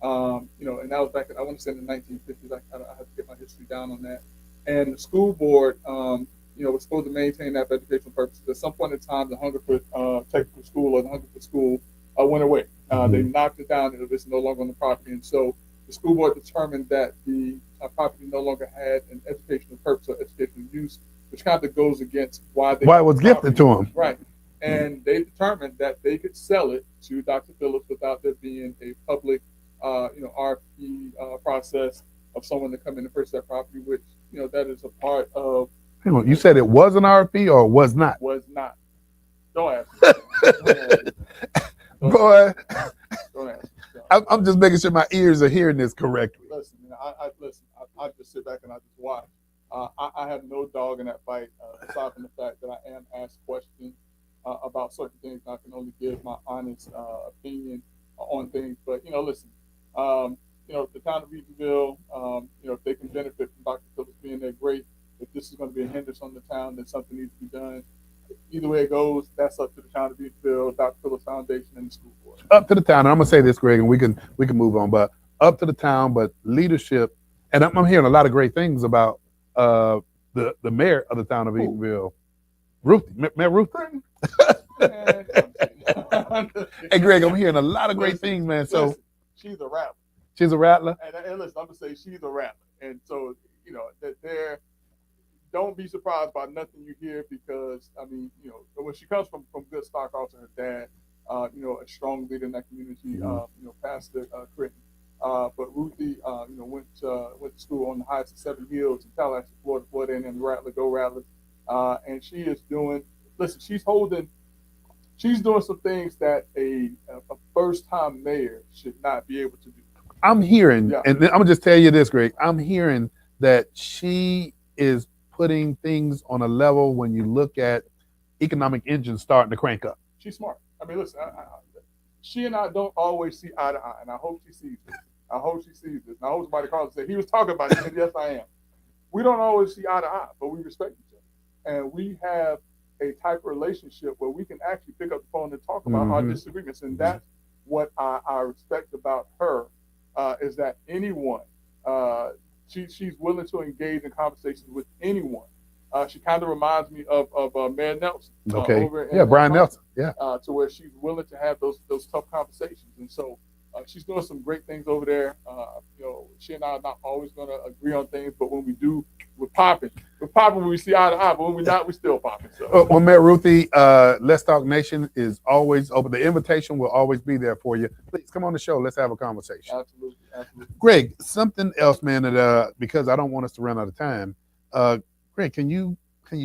And that was back in, I want to say in the 1950s. I have to get my history down on that. And the school board, was supposed to maintain that for educational purposes. At some point in time, the Hungerford Technical School or the Hungerford School went away. They knocked it down, and it's no longer on the property. And so the school board determined that the property no longer had an educational purpose or educational use, which kind of goes against why it was gifted to them. Right. And they determined that they could sell it to Dr. Phillips without there being a public, RFP process of someone to come in and purchase that property, which, that is a part of. Hang on, you said it was an RFP or was not? Was not. Don't ask me. Boy, don't ask me. I'm just making sure my ears are hearing this correctly. Listen, I just sit back and I just watch. I have no dog in that fight, aside from the fact that I am asked questions about certain things. I can only give my honest opinion on things. But, listen, the town of Eatonville, if they can benefit from Dr. Phillips being there, great. If this is going to be a hindrance on the town, then something needs to be done. Either way it goes, that's up to the town of Eatonville, Dr. Phillips Foundation, and the school board. Up to the town. And I'm gonna say this, Greg, and we can move on. But up to the town, but leadership, and I'm hearing a lot of great things about the mayor of the town of Eatonville, Mayor Ruth. Hey, Greg, I'm hearing a lot of great things, man. So listen, she's a rattler. She's a rattler. And listen, I'm gonna say she's a rattler, and so that they're. Don't be surprised by nothing you hear because, when she comes from good stock, also her dad, a strong leader in that community, Pastor Critton. But Ruthie, went to school on the highest of 7 hills in Tallahassee, Florida, and Rattler, go Rattlers. And she is doing, listen, she's doing some things that a first-time mayor should not be able to do. I'm hearing, and I'm going to just tell you this, Greg, I'm hearing that she is putting things on a level when you look at economic engines starting to crank up. She's smart. I mean, listen, she and I don't always see eye to eye, and I hope she sees this. I hope she sees this. And I hope somebody calls and say, he was talking about it. He said, yes, I am. We don't always see eye to eye, but we respect each other. And we have a type of relationship where we can actually pick up the phone and talk about our disagreements. And that's what I respect about her, is that anyone, she's willing to engage in conversations with anyone. She kind of reminds me of Mayor Nelson. Over in Brian Nelson. Yeah. To where she's willing to have those tough conversations. And so she's doing some great things over there. She and I are not always going to agree on things, but when we do, we're popping. We're popping when we see eye to eye, but when we're not, we're still popping. So. Well, Mayor Ruthie, Let's Talk Nation is always open. The invitation will always be there for you. Please come on the show. Let's have a conversation. Absolutely. Greg, something else, man, that because I don't want us to run out of time. Greg, can you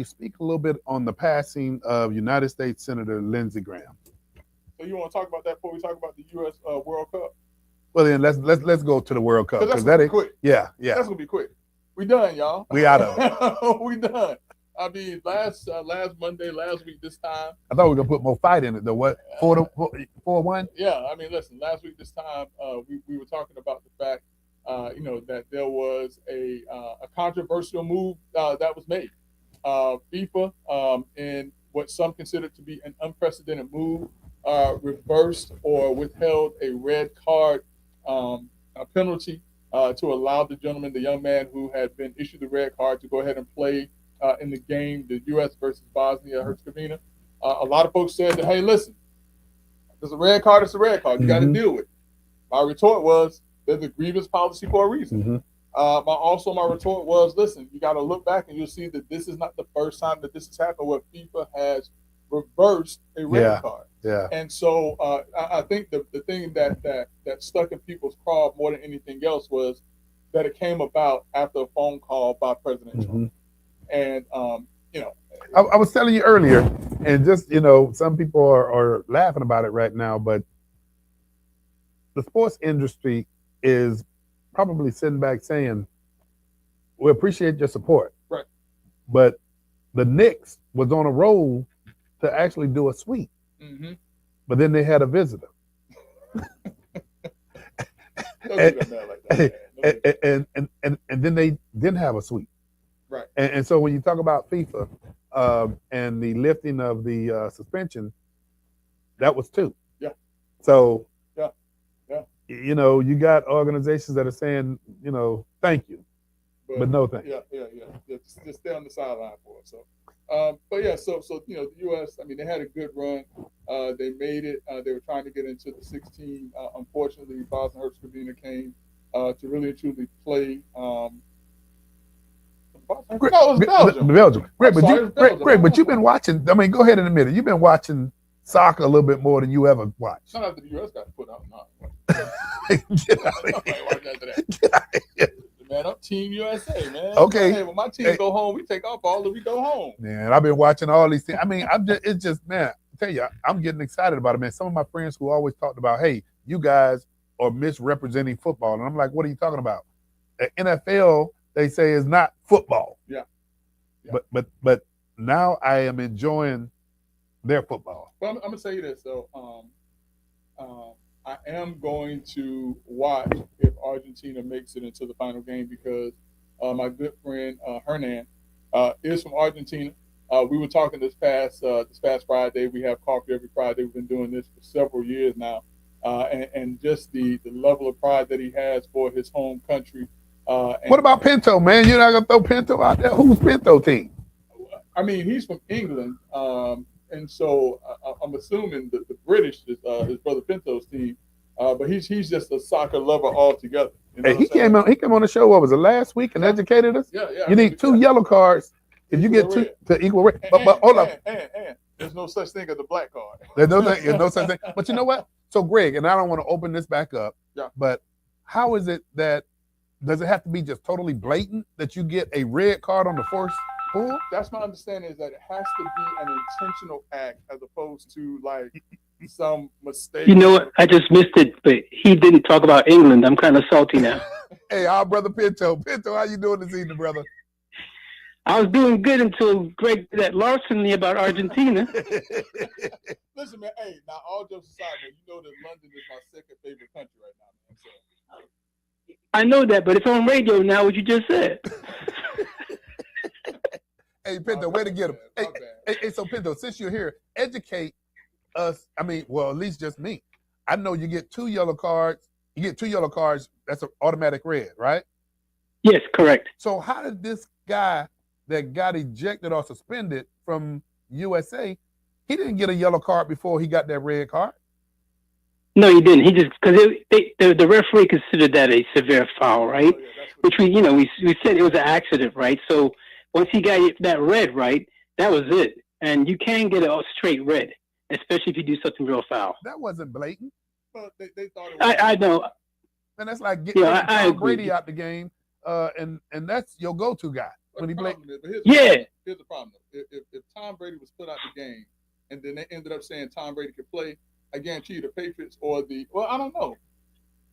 speak a little bit on the passing of United States Senator Lindsey Graham? So you want to talk about that before we talk about the U.S. World Cup? Well, then let's go to the World Cup because that's quick. Yeah. That's gonna be quick. We done, y'all. We out of it. We done. I mean, last Monday, last week this time. I thought we were gonna put more fight in it though. What 4-1? Yeah, I mean, listen. Last week this time, we were talking about the fact, that there was a controversial move that was made. FIFA, in what some consider to be an unprecedented move, reversed or withheld a red card penalty to allow the young man who had been issued the red card to go ahead and play in the game, the U.S. versus Bosnia-Herzegovina. A lot of folks said that, hey, listen, there's a red card, it's a red card. You got to deal with it. My retort was, there's a grievance policy for a reason. My retort was, listen, you got to look back and you'll see that this is not the first time that this has happened where FIFA has reversed a red card. Yeah. And so I think the thing that stuck in people's craw more than anything else was that it came about after a phone call by President Trump. And, I was telling you earlier, and just, some people are laughing about it right now, but the sports industry is probably sitting back saying, we appreciate your support. Right. But the Knicks was on a roll to actually do a sweep. But then they had a visitor. And then they didn't have a sweep. Right. And so when you talk about FIFA and the lifting of the suspension, that was 2. Yeah. So, yeah. You got organizations that are saying, thank you, but no thank you. Yeah. Just stay on the sideline for it. So, so the U.S. I mean, they had a good run. They made it. They were trying to get into the 16. Unfortunately, Bosnia-Herzegovina came to really and truly play. It was Belgium. Greg, but you've been watching. I mean, go ahead in a minute. You've been watching soccer a little bit more than you ever watched. Not after the U.S. got put out. Get out of here. Man, I'm Team USA, man. Okay. Hey, when my team go home, we take our ball and we go home. Man, I've been watching all these things. I mean, man, I tell you, I'm getting excited about it, man. Some of my friends who always talked about, hey, you guys are misrepresenting football. And I'm like, what are you talking about? The NFL, they say, is not football. Yeah. But now I am enjoying their football. Well, I'm going to say this, though. I am going to watch if Argentina makes it into the final game because my good friend Hernan is from Argentina. We were talking this past Friday. We have coffee every Friday. We've been doing this for several years now, and just the level of pride that he has for his home country. What about Pinto, man? You're not gonna throw Pinto out there? Who's Pinto team? I mean, he's from England. And so I'm assuming that the British is his brother Pinto's team, but he's just a soccer lover altogether. You know he came on the show. What was it last week and educated us? Yeah. You need 2 yellow cards if you get 2 to equal rate. But hold up, there's no such thing as a black card. There's no such thing. But you know what? So Greg, and I don't want to open this back up. Yeah. But how is it that does it have to be just totally blatant that you get a red card on the first? Cool. That's my understanding, is that it has to be an intentional act as opposed to like some mistake. You know what? I just missed it, but he didn't talk about England. I'm kind of salty now. Hey, our brother Pinto. Pinto, how you doing this evening, brother? I was doing good until Greg did that larceny about Argentina. Listen, man. Hey, now all jokes aside, man, you know that London is my second favorite country right now, man. So. I know that, but it's on radio now. What you just said. Hey, Pinto, way to get him. Hey, so Pinto, since you're here, educate us. I mean, well, at least just me. I know you get 2 yellow cards. You get 2 yellow cards. That's an automatic red, right? Yes, correct. So how did this guy that got ejected or suspended from USA, he didn't get a yellow card before he got that red card? No, he didn't. He just because the referee considered that a severe foul, right? Oh, yeah, Which we said it was an accident, right? So once he got that red right, that was it. And you can get a straight red, especially if you do something real foul. That wasn't blatant. Well, they thought it was. I know. And that's like getting I Tom Brady out the game, and that's your go-to guy when he played. Here's the problem. If Tom Brady was put out the game, and then they ended up saying Tom Brady could play, I guarantee you the Patriots or I don't know,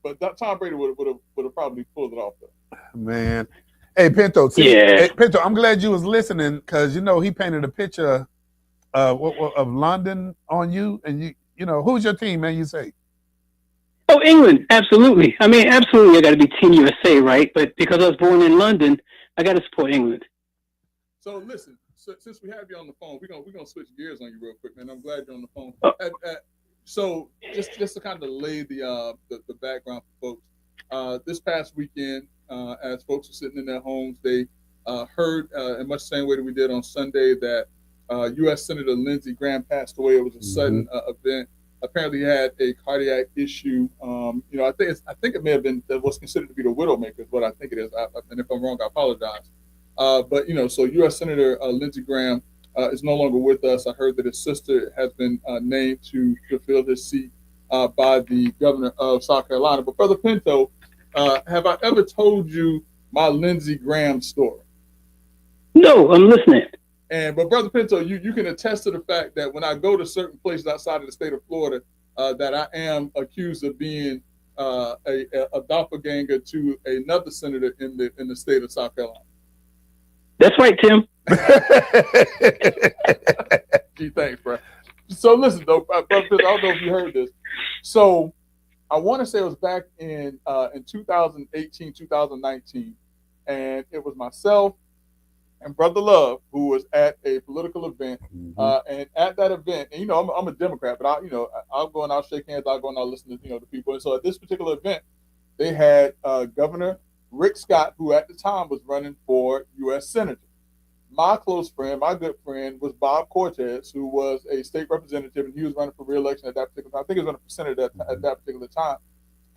but Tom Brady would have probably pulled it off though. Man, hey Pinto, hey, Pinto, I'm glad you was listening because he painted a picture of London on you, and you know who's your team, man? You say. Oh, England, absolutely. I mean, absolutely. I got to be Team USA, right? But because I was born in London, I got to support England. So listen, since we have you on the phone, we're gonna switch gears on you real quick, man. I'm glad you're on the phone. So just to kind of lay the background for folks, this past weekend, as folks were sitting in their homes, they heard in much the same way that we did on Sunday that U.S. Senator Lindsey Graham passed away. It was a sudden event. Apparently, he had a cardiac issue. I think it may have been what's considered to be the widowmaker is what I think it is. And if I'm wrong, I apologize. But so U.S. Senator Lindsey Graham is no longer with us. I heard that his sister has been named to fill his seat by the governor of South Carolina. But Brother Pinto, have I ever told you my Lindsey Graham story? No, I'm listening. But Brother Pinto, you can attest to the fact that when I go to certain places outside of the state of Florida, that I am accused of being a doppelganger to another senator in the state of South Carolina. That's right, Tim. Gee, thanks, bro. So listen, though, Brother Pinto, I don't know if you heard this. So I want to say it was back in 2018, 2019, and it was myself and Brother Love, who was at a political event, and at that event, and I'm a Democrat, but I'll go and I'll shake hands, I'll go and I'll listen to the people. And so at this particular event, they had Governor Rick Scott, who at the time was running for U.S. Senator. My close friend, my good friend, was Bob Cortez, who was a state representative, and he was running for re-election at that particular time. I think he was running for senator at that particular time.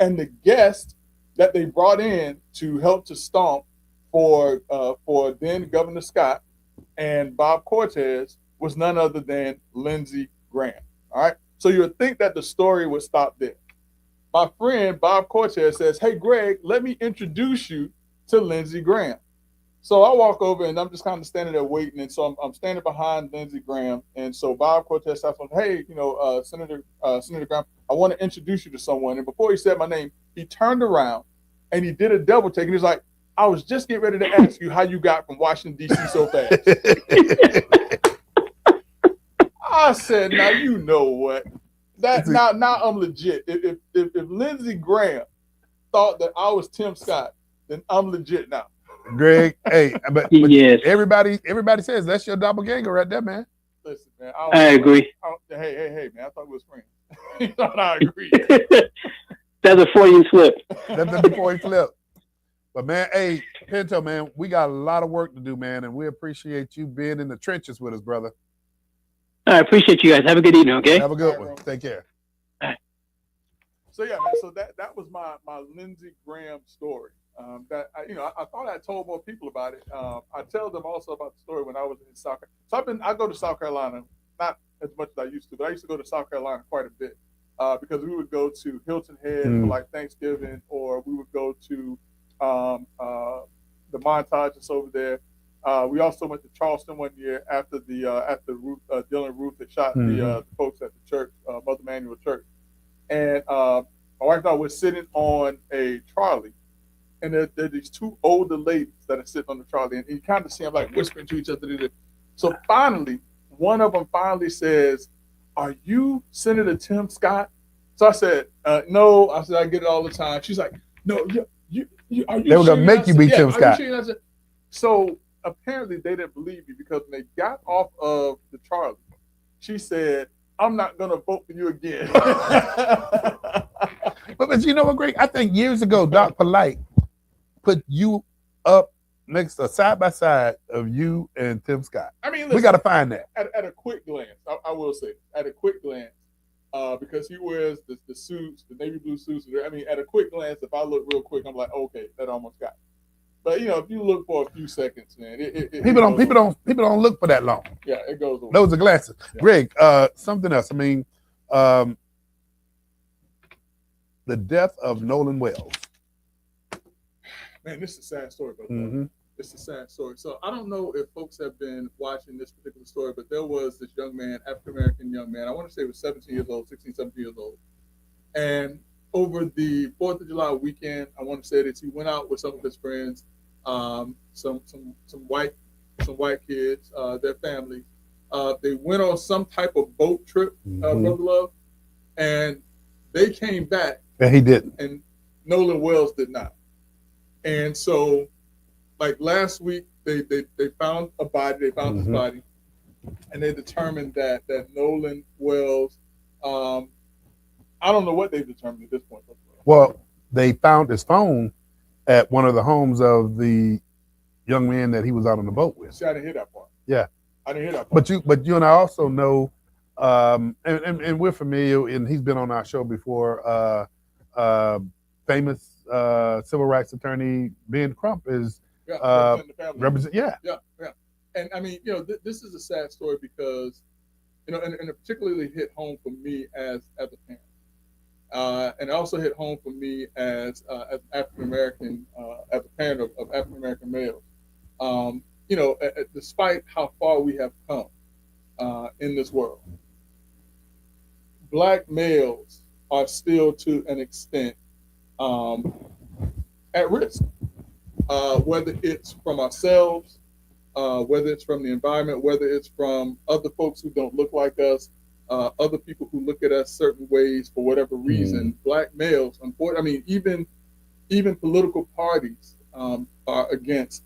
And the guest that they brought in to help to stomp for then Governor Scott and Bob Cortez was none other than Lindsey Graham. All right. So you would think that the story would stop there. My friend Bob Cortez says, "Hey Greg, let me introduce you to Lindsey Graham." So I walk over and I'm just kind of standing there waiting. And so I'm standing behind Lindsey Graham. And so Bob Cortez starts on, "Hey, Senator Graham, I want to introduce you to someone." And before he said my name, he turned around and he did a double take. And he's like, "I was just getting ready to ask you how you got from Washington, D.C. so fast." I said, "Now you know what? Now I'm legit. If Lindsey Graham thought that I was Tim Scott, then I'm legit now." Greg, hey, but yes. Everybody says that's your doppelganger right there, man. Listen, man, I agree. Hey, man, I thought we was friends. You thought I agree. That's a Freudian slip. That's before he flipped. But man, hey, Pinto, man, we got a lot of work to do, man, and we appreciate you being in the trenches with us, brother. I appreciate you guys. Have a good evening, okay? Have a good one. Take care. So yeah, man. So that was my Lindsey Graham story. That I thought I told more people about it. I tell them also about the story when I was in South Carolina. So I go to South Carolina, not as much as I used to, but I used to go to South Carolina quite a bit because we would go to Hilton Head for like Thanksgiving, or we would go to the Montage that's over there. We also went to Charleston one year after Dylan Ruth had shot the folks at the church, Mother Emanuel Church, and my wife and I were sitting on a trolley, and there are these two older ladies that are sitting on the trolley, and you kind of see them like whispering to each other. So finally, one of them finally says, "Are you Senator Tim Scott?" So I said, "No." I said, "I get it all the time." She's like, "No, you are you?" They were gonna make you be Tim Scott. So apparently they didn't believe me, because when they got off of the trolley, she said, "I'm not gonna vote for you again." But you know what, Greg? I think years ago, Doc Polite put you up next to side by side of you and Tim Scott. I mean, listen, we got to find that. At a quick glance, I will say, at a quick glance, because he wears the suits, the navy blue suits. I mean, at a quick glance, if I look real quick, I'm like, okay, that almost got it. But if you look for a few seconds, man, people don't look for that long. Yeah, it goes over. Those are glasses. Yeah. Greg, something else. I mean, the death of Nolan Wells. Man, this is a sad story, brother. Mm-hmm. It's a sad story. So I don't know if folks have been watching this particular story, but there was this young man, African-American young man. I want to say he was 17 years old, 16, 17 years old. And over the 4th of July weekend, I want to say that he went out with some of his friends, some white kids, their families. They went on some type of boat trip, Brother Love, and they came back. And he didn't. And Nolan Wells did not. And so, like last week, they found a body. They found his body, and they determined that Nolan Wells. I don't know what they've determined at this point. Well, they found his phone at one of the homes of the young man that he was out on the boat with. See, I didn't hear that part. Yeah, I didn't hear that part. But you and I also know, and we're familiar, and he's been on our show before. Famous civil rights attorney Ben Crump is represent. Yeah. And I mean, this is a sad story because, and it particularly hit home for me as a parent. And it also hit home for me as African American, as a parent of African American males. Despite how far we have come in this world, Black males are still, to an extent, at risk. Whether it's from ourselves, whether it's from the environment, whether it's from other folks who don't look like us. Other people who look at us certain ways for whatever reason. Black males, unfortunately, I mean, even political parties are against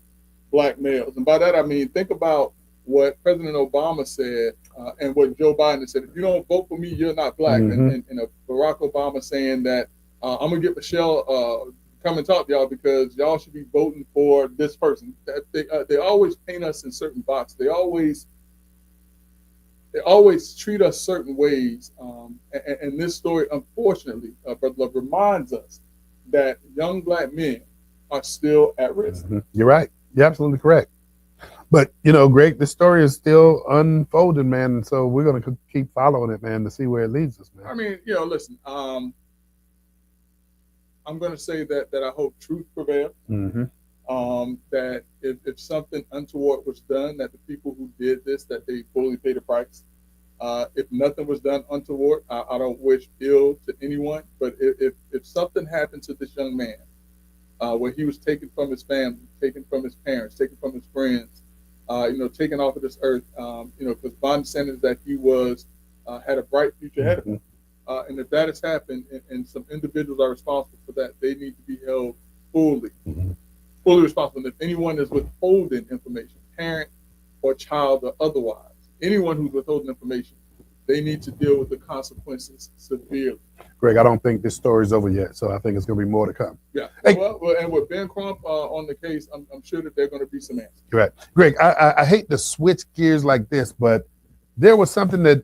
Black males, and by that I mean, think about what President Obama said and what Joe Biden said. If you don't vote for me, you're not Black. And Barack Obama saying that I'm gonna get Michelle come and talk to y'all because y'all should be voting for this person. They always paint us in certain boxes. They always treat us certain ways. And this story, unfortunately, Brother Love, reminds us that young Black men are still at risk. You're right. You're absolutely correct. But, Greg, this story is still unfolding, man. And so we're going to keep following it, man, to see where it leads us, man. I mean, listen, I'm going to say that I hope truth prevails. That if something untoward was done, that the people who did this, that they fully pay the price. If nothing was done untoward, I don't wish ill to anyone. But if something happened to this young man, where he was taken from his family, taken from his parents, taken from his friends, taken off of this earth, because my understanding is that he had a bright future ahead of him. And if that has happened, and some individuals are responsible for that, they need to be held fully responsible. And if anyone is withholding information, parent or child or otherwise, anyone who's withholding information, they need to deal with the consequences severely. Greg, I don't think this story's over yet, so I think it's going to be more to come. Yeah. Hey. Well, and with Ben Crump on the case, I'm sure that there are going to be some answers. Correct. Greg, I hate to switch gears like this, but there was something that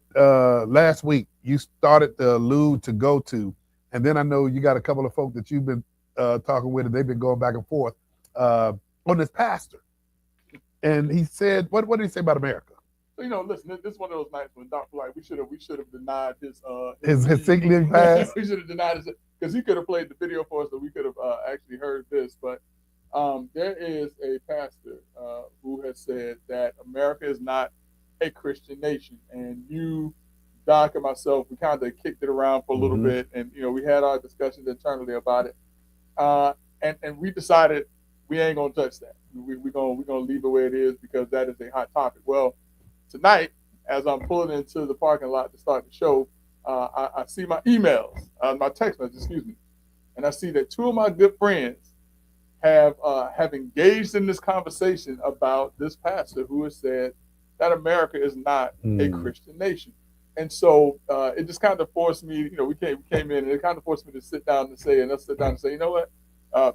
last week you started to allude to go to, and then I know you got a couple of folk that you've been talking with, and they've been going back and forth on this pastor. And he said, what did he say about America? Listen, this is one of those nights when Dr. Light, we should have denied his sick leave pass. We should have denied his, because he could have played the video for us, so we could have actually heard this. But there is a pastor who has said that America is not a Christian nation, and you, Doc, and myself, we kind of kicked it around for a little bit, and we had our discussions internally about it. and we decided we ain't gonna touch that. We're gonna leave it where it is because that is a hot topic. Well, tonight, as I'm pulling into the parking lot to start the show, I see my emails, my text messages, excuse me, and I see that two of my good friends have engaged in this conversation about this pastor who has said that America is not a Christian nation. And so it just kind of forced me, we came in, and it kind of forced me to sit down and say, you know what,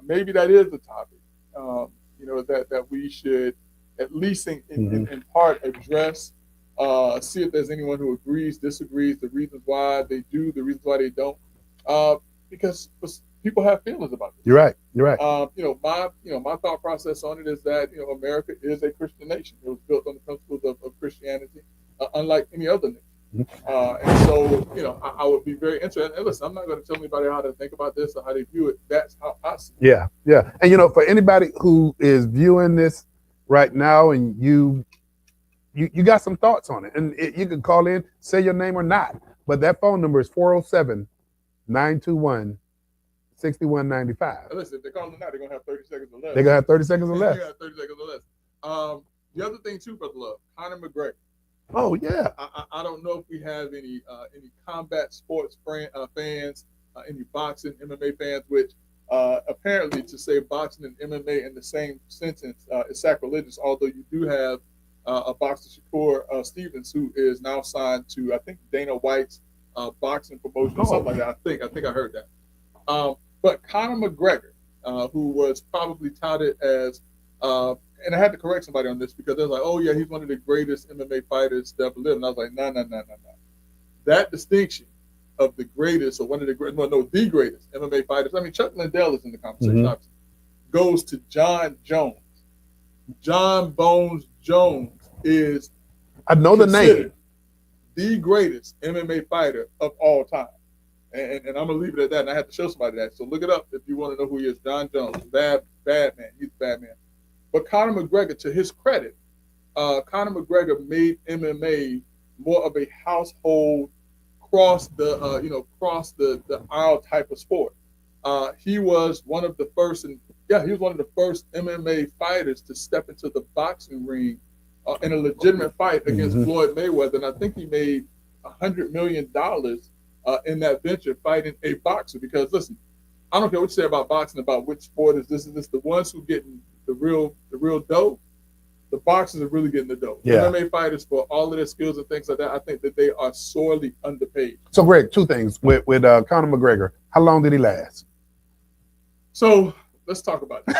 maybe that is the topic, that we should at least in part address, see if there's anyone who agrees, disagrees, the reasons why they do, the reasons why they don't, because people have feelings about this. You're right. My thought process on it is that America is a Christian nation. It was built on the principles of Christianity, unlike any other nation. And so, I would be very interested. And listen, I'm not going to tell anybody how to think about this or how they view it. That's how I see it. Yeah. And for anybody who is viewing this right now, and you got some thoughts on it, and you can call in, say your name or not, but that phone number is 407-921-6195. Listen, if they call them now, they're gonna have 30 seconds or less. They're gonna have 30 seconds or less. They're gonna have 30 seconds or less. The other thing too, Brother Love, Conor McGregor. Oh yeah. I don't know if we have any combat sports fans, any boxing MMA fans, which apparently to say boxing and MMA in the same sentence is sacrilegious. Although you do have a boxer, Shakur Stevens, who is now signed to I think Dana White's boxing promotion or something like that. I think I heard that. But Conor McGregor, who was probably touted as, and I had to correct somebody on this because they're like, oh yeah, he's one of the greatest MMA fighters to ever live. And I was like, no. That distinction of the greatest, or one of the greatest, the greatest MMA fighters, I mean, Chuck Liddell is in the conversation, obviously, goes to John Jones. John Bones Jones is, I know the name, the greatest MMA fighter of all time. And I'm going to leave it at that. And I have to show somebody that. So look it up if you want to know who he is. John Jones, bad man. He's a bad man. But Conor McGregor, to his credit, Conor McGregor made MMA more of a household cross the aisle type of sport. He was one of the first, MMA fighters to step into the boxing ring in a legitimate fight against Floyd Mayweather. And I think he made $100 million in that venture fighting a boxer. Because listen, I don't care what you say about boxing, about which sport is this, the ones who getting the real dough, the boxers are really getting the dough. Yeah. MMA fighters, for all of their skills and things like that, I think that they are sorely underpaid. So Greg, two things with Conor McGregor. How long did he last? So let's talk about this.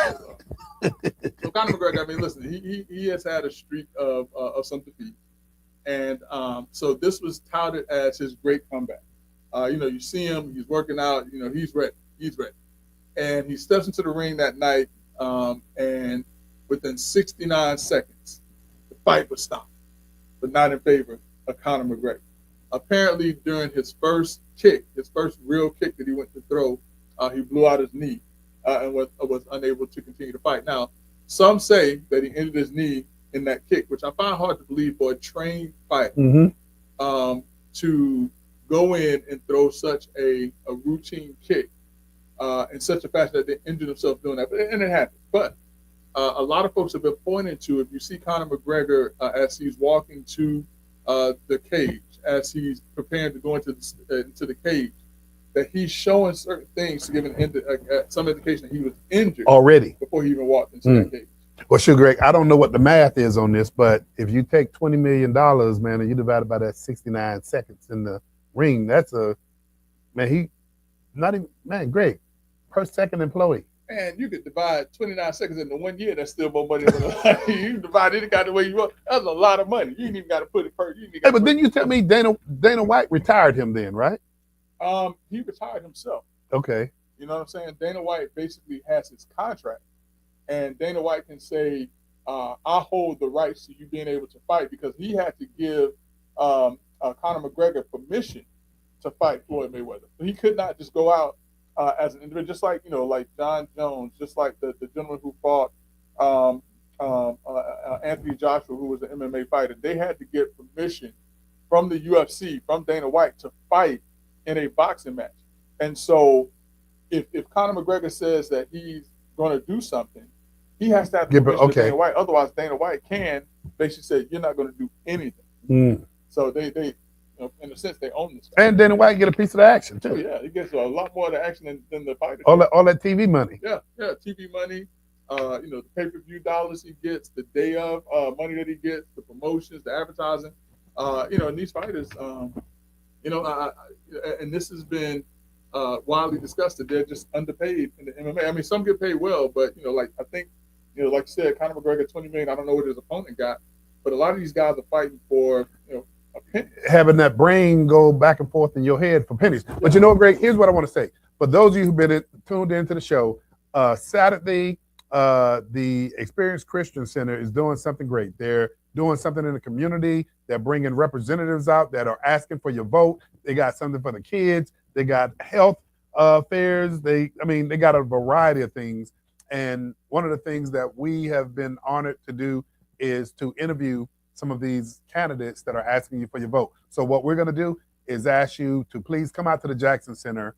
So Conor McGregor, I mean, listen, he has had a streak of some defeat, and so this was touted as his great comeback. You see him, he's working out, he's ready, and he steps into the ring that night, and within 69 seconds, the fight was stopped, but not in favor of Conor McGregor. Apparently, during his first real kick that he went to throw, he blew out his knee and was unable to continue to fight. Now, some say that he injured his knee in that kick, which I find hard to believe for a trained fighter to go in and throw such a routine kick in such a fashion that they injured themselves doing that. And it happens. But a lot of folks have been pointing to, if you see Conor McGregor as he's walking to the cage, as he's preparing to go into the cage, that he's showing certain things to give some indication that he was injured already before he even walked into that cage. Well, sure, Greg, I don't know what the math is on this, but if you take $20 million, man, and you divide it by that 69 seconds in the ring, that's Greg, per second employee. Man, you could divide 29 seconds into 1 year. That's still more money than you can divide any kind of way you want. That's a lot of money. You ain't even got to put it per. But then you tell me Dana White retired him then, right? He retired himself. Okay. You know what I'm saying? Dana White basically has his contract, and Dana White can say, "I hold the rights to you being able to fight," because he had to give Conor McGregor permission to fight Floyd Mayweather. So he could not just go out as an individual, just like like John Jones, just like the gentleman who fought Anthony Joshua, who was an MMA fighter. They had to get permission from the UFC, from Dana White, to fight in a boxing match. And so if Conor McGregor says that he's going to do something, he has to have the permission of Dana White. Otherwise, Dana White can basically say, you're not going to do anything. So they in a sense, they own this. And Dana White get a piece of the action, too. Oh, yeah, he gets a lot more of the action than the fighter. All that TV money. Yeah, TV money. The pay-per-view dollars he gets, the day of money that he gets, the promotions, the advertising. And these fighters, and this has been widely discussed that they're just underpaid in the MMA. I mean, some get paid well, but I think, like you said, Conor McGregor, $20 million. I don't know what his opponent got, but a lot of these guys are fighting for a penny. Having that brain go back and forth in your head for pennies. But you know what, Greg? Here's what I want to say. For those of you who've been tuned into the show, Saturday, the Experience Christian Center is doing something great. They're doing something in the community. They're bringing representatives out that are asking for your vote. They got something for the kids. They got health fairs. They got a variety of things. And one of the things that we have been honored to do is to interview some of these candidates that are asking you for your vote. So what we're going to do is ask you to please come out to the Jackson Center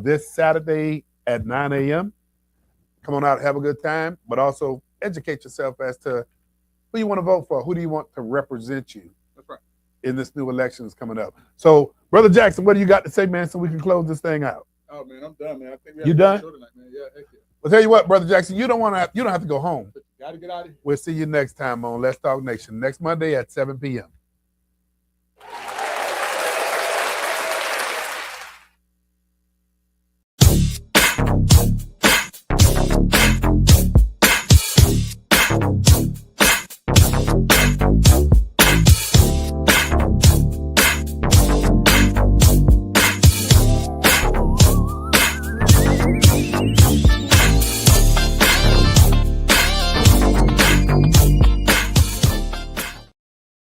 this Saturday at 9 a.m. Come on out, have a good time, but also educate yourself as to who you want to vote for. Who do you want to represent you? That's right. In this new election that's coming up. So, Brother Jackson, what do you got to say, man, so we can close this thing out? Oh, man, I'm done, man. I think you done? Tonight, man. Yeah, heck yeah. Well, tell you what, Brother Jackson, you don't have to go home. Got to get out of here. We'll see you next time on Let's Talk Nation, next Monday at 7 p.m.